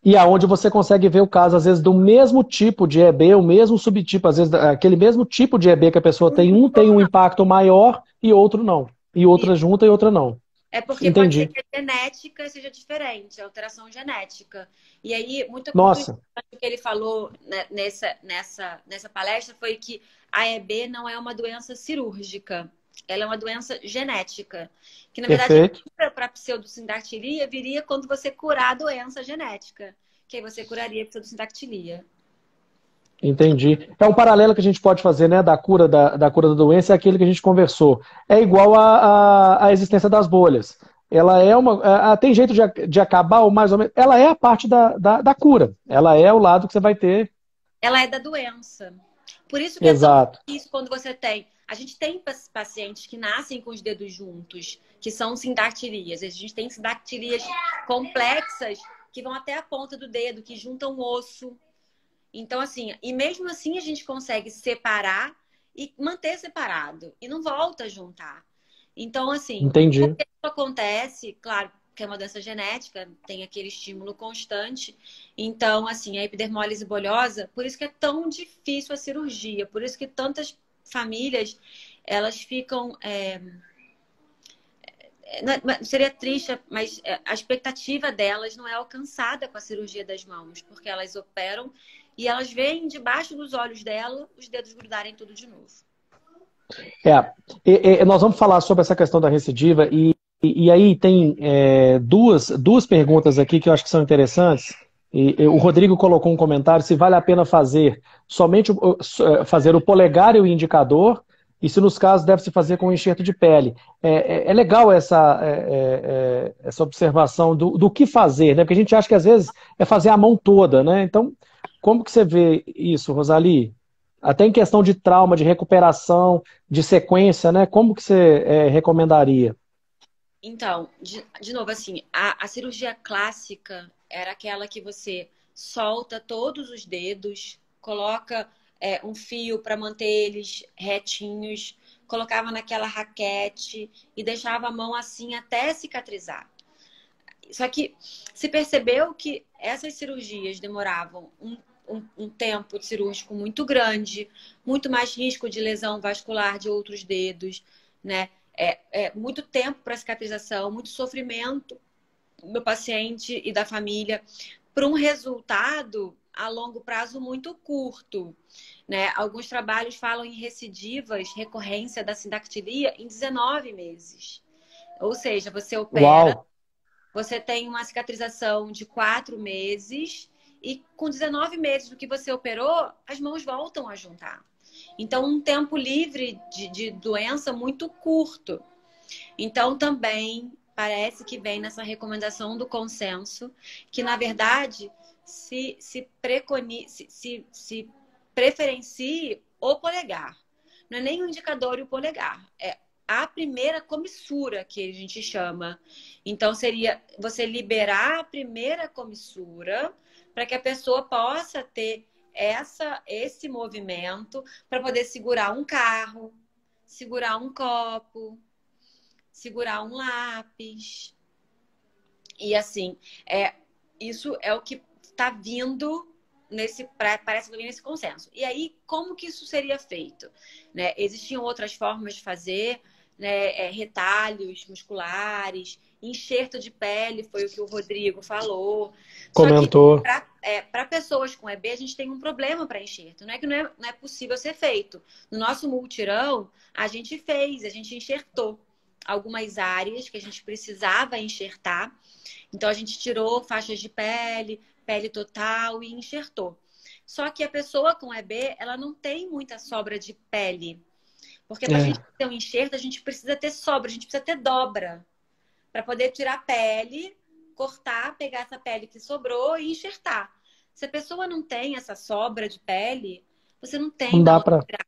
E aonde você consegue ver o caso, às vezes, do mesmo tipo de EB, o mesmo subtipo, às vezes, aquele mesmo tipo de EB que a pessoa tem um impacto maior e outro não. E outra junta e outra não. É porque pode ser Entendi. que a genética seja diferente, a alteração genética. E aí, muito Nossa, importante que ele falou né, nessa palestra foi que a EB não é uma doença cirúrgica, ela é uma doença genética. Que, na verdade, perfeito. para a pseudosindactilia viria quando você curar a doença genética, que aí você curaria a pseudosindactilia. Entendi. É um paralelo que a gente pode fazer, né, da cura da doença, é aquele que a gente conversou. É igual à existência das bolhas. Ela é uma. Tem jeito de acabar, ou mais ou menos. Ela é a parte da cura. Ela é o lado que você vai ter. Ela é da doença. Por isso que é tão Exato. difícil quando você tem. A gente tem pacientes que nascem com os dedos juntos, que são sindactilias. A gente tem sindactilias complexas que vão até a ponta do dedo, que juntam osso. Então, assim, e mesmo assim a gente consegue separar e manter separado. E não volta a juntar. Então, assim, por Entendi. que isso acontece? Claro, que é uma doença genética, tem aquele estímulo constante. Então, assim, a epidermólise bolhosa, por isso que é tão difícil a cirurgia, por isso que tantas famílias, elas ficam... seria triste, mas a expectativa delas não é alcançada com a cirurgia das mãos, porque elas operam e elas veem debaixo dos olhos dela os dedos grudarem tudo de novo. Nós vamos falar sobre essa questão da recidiva e aí tem duas perguntas aqui que eu acho que são interessantes. O Rodrigo colocou um comentário se vale a pena fazer somente fazer o polegar e o indicador e se nos casos deve se fazer com enxerto de pele. É legal essa observação do que fazer, né? Porque a gente acha que às vezes é fazer a mão toda, né? Então, como que você vê isso, Rosali? Até em questão de trauma, de recuperação, de sequência, né? Como que você recomendaria? Então, de novo, assim, a cirurgia clássica era aquela que você solta todos os dedos, coloca um fio para manter eles retinhos, colocava naquela raquete e deixava a mão assim até cicatrizar. Só que se percebeu que essas cirurgias demoravam um tempo cirúrgico muito grande, muito mais risco de lesão vascular de outros dedos, né? Muito tempo para cicatrização, muito sofrimento do paciente e da família, para um resultado a longo prazo muito curto, né? Alguns trabalhos falam em recidivas, recorrência da sindactilia em 19 meses. Ou seja, você opera, Uau! você tem uma cicatrização de 4 meses e com 19 meses do que você operou, as mãos voltam a juntar. Então, um tempo livre de doença muito curto. Então, também parece que vem nessa recomendação do consenso, que, na verdade, se preferencie o polegar. Não é nem o indicador e o polegar. É a primeira comissura que a gente chama. Então, seria você liberar a primeira comissura para que a pessoa possa ter esse movimento para poder segurar um carro, segurar um copo, segurar um lápis. E assim, isso é o que está vindo parece que vir nesse consenso. E aí, como que isso seria feito? Né? Existiam outras formas de fazer, né? Retalhos musculares, enxerto de pele, foi o que o Rodrigo falou. Só que Comentou. para pessoas com EB, a gente tem um problema para enxerto. Não é que não é possível ser feito. No nosso multirão, a gente enxertou algumas áreas que a gente precisava enxertar. Então, a gente tirou faixas de pele, pele total e enxertou. Só que a pessoa com EB, ela não tem muita sobra de pele. Porque para a gente ter um enxerto, a gente precisa ter sobra, a gente precisa ter dobra. Para poder tirar a pele, cortar, pegar essa pele que sobrou e enxertar. Se a pessoa não tem essa sobra de pele, você não tem Não da dá onde para. tirar,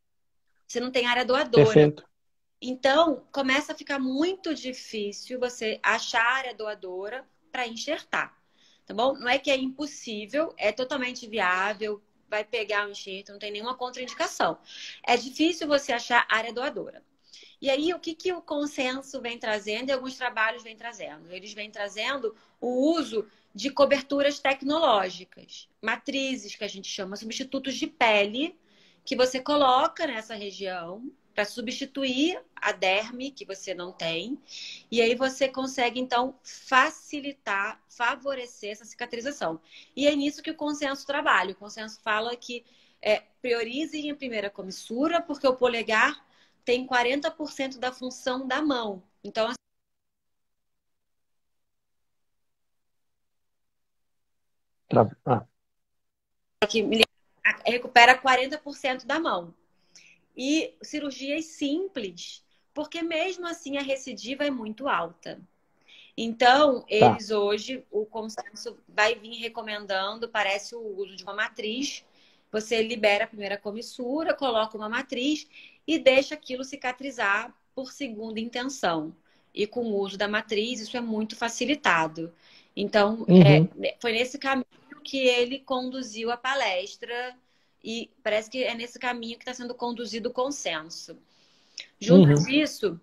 você não tem área doadora. Perfeito. Então, começa a ficar muito difícil você achar a área doadora para enxertar, tá bom? Não é que é impossível, é totalmente viável, vai pegar o enxerto, não tem nenhuma contraindicação. É difícil você achar área doadora. E aí, o que o consenso vem trazendo e alguns trabalhos vêm trazendo? Eles vêm trazendo o uso de coberturas tecnológicas, matrizes, que a gente chama, substitutos de pele, que você coloca nessa região para substituir a derme que você não tem. E aí você consegue, então, facilitar, favorecer essa cicatrização. E é nisso que o consenso trabalha. O consenso fala que priorize em primeira comissura, porque o polegar tem 40% da função da mão. Então, Ah, que recupera 40% da mão. E cirurgias simples, porque mesmo assim a recidiva é muito alta. Então, tá. eles hoje, o consenso vai vir recomendando, parece o uso de uma matriz. Você libera a primeira comissura, coloca uma matriz e deixa aquilo cicatrizar por segunda intenção. E com o uso da matriz, isso é muito facilitado. Então, Uhum, foi nesse caminho que ele conduziu a palestra e parece que é nesse caminho que está sendo conduzido o consenso. Junto uhum. disso,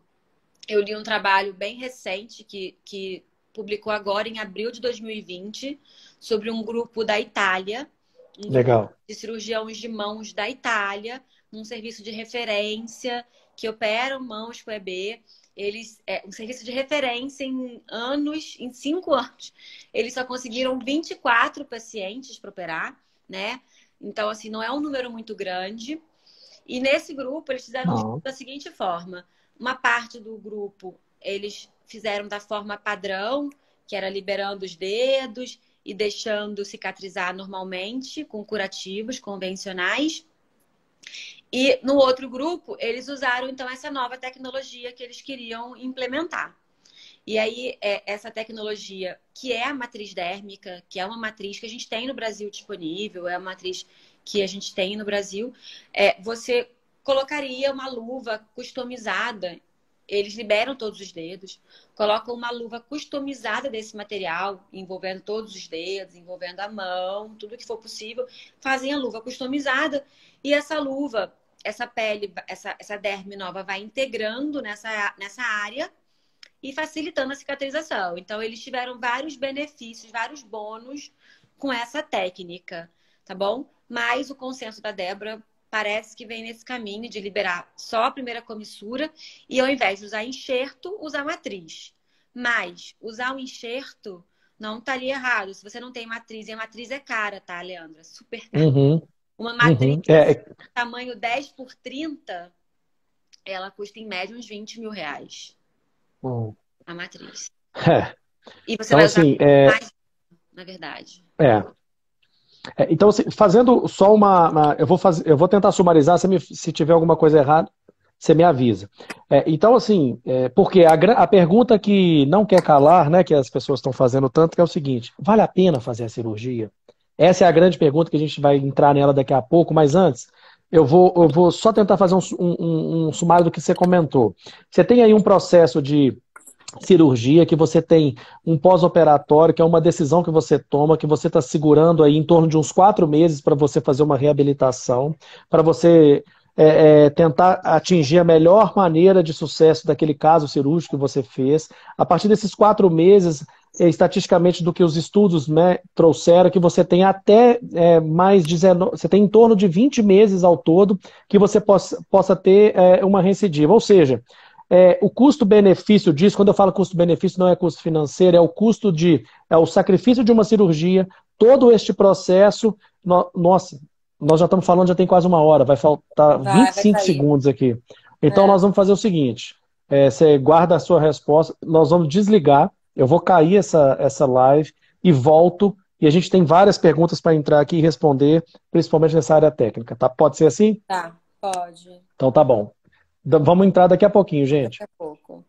eu li um trabalho bem recente que publicou agora em abril de 2020 sobre um grupo da Itália, um grupo Legal. de cirurgiões de mãos da Itália, um serviço de referência que operam mãos com EB. Eles, um serviço de referência em anos, em 5 anos. Eles só conseguiram 24 pacientes para operar, né? Então, assim, não é um número muito grande. E nesse grupo, eles fizeram um estudo Não. da seguinte forma. Uma parte do grupo, eles fizeram da forma padrão, que era liberando os dedos e deixando cicatrizar normalmente, com curativos convencionais. E no outro grupo, eles usaram, então, essa nova tecnologia que eles queriam implementar. E aí, essa tecnologia, que é a matriz dérmica, que é uma matriz que a gente tem no Brasil disponível, é uma matriz que a gente tem no Brasil, você colocaria uma luva customizada. Eles liberam todos os dedos, colocam uma luva customizada desse material, envolvendo todos os dedos, envolvendo a mão, tudo que for possível, fazem a luva customizada e essa luva, essa pele, essa derme nova vai integrando nessa área e facilitando a cicatrização. Então, eles tiveram vários benefícios, vários bônus com essa técnica, tá bom? Mas o consenso da Débora parece que vem nesse caminho de liberar só a primeira comissura e, ao invés de usar enxerto, usar matriz. Mas usar o enxerto não estaria errado. Se você não tem matriz, e a matriz é cara, tá, Leandra? Super cara. Uhum, Uma matriz uhum. tamanho 10 por 30, ela custa em média uns 20 mil reais, Hum. a matriz. É. E você Então, vai usar assim, mais, na verdade. é. Então, assim, fazendo só eu vou tentar sumarizar, se tiver alguma coisa errada, você me avisa. Então, assim, porque a pergunta que não quer calar, né, que as pessoas estão fazendo tanto, que é o seguinte: vale a pena fazer a cirurgia? Essa é a grande pergunta que a gente vai entrar nela daqui a pouco, mas antes, eu vou só tentar fazer um sumário do que você comentou. Você tem aí um processo de cirurgia, que você tem um pós-operatório, que é uma decisão que você toma, que você está segurando aí em torno de uns 4 meses para você fazer uma reabilitação, para você tentar atingir a melhor maneira de sucesso daquele caso cirúrgico que você fez. A partir desses 4 meses, estatisticamente do que os estudos, né, trouxeram, que você tem até mais 19, você tem em torno de 20 meses ao todo que você possa ter uma recidiva. Ou seja, o custo-benefício disso, quando eu falo custo-benefício, não é custo financeiro, é o sacrifício de uma cirurgia, todo este processo. Nossa, nós já estamos falando, já tem quase 1 hora, vai faltar Vai 25 sair. segundos aqui. Então É. nós vamos fazer o seguinte: você guarda a sua resposta, nós vamos desligar, eu vou cair essa live e volto, e a gente tem várias perguntas para entrar aqui e responder, principalmente nessa área técnica, tá? Pode ser assim? Tá, pode. Então tá bom. Vamos entrar daqui a pouquinho, gente. Daqui a pouco.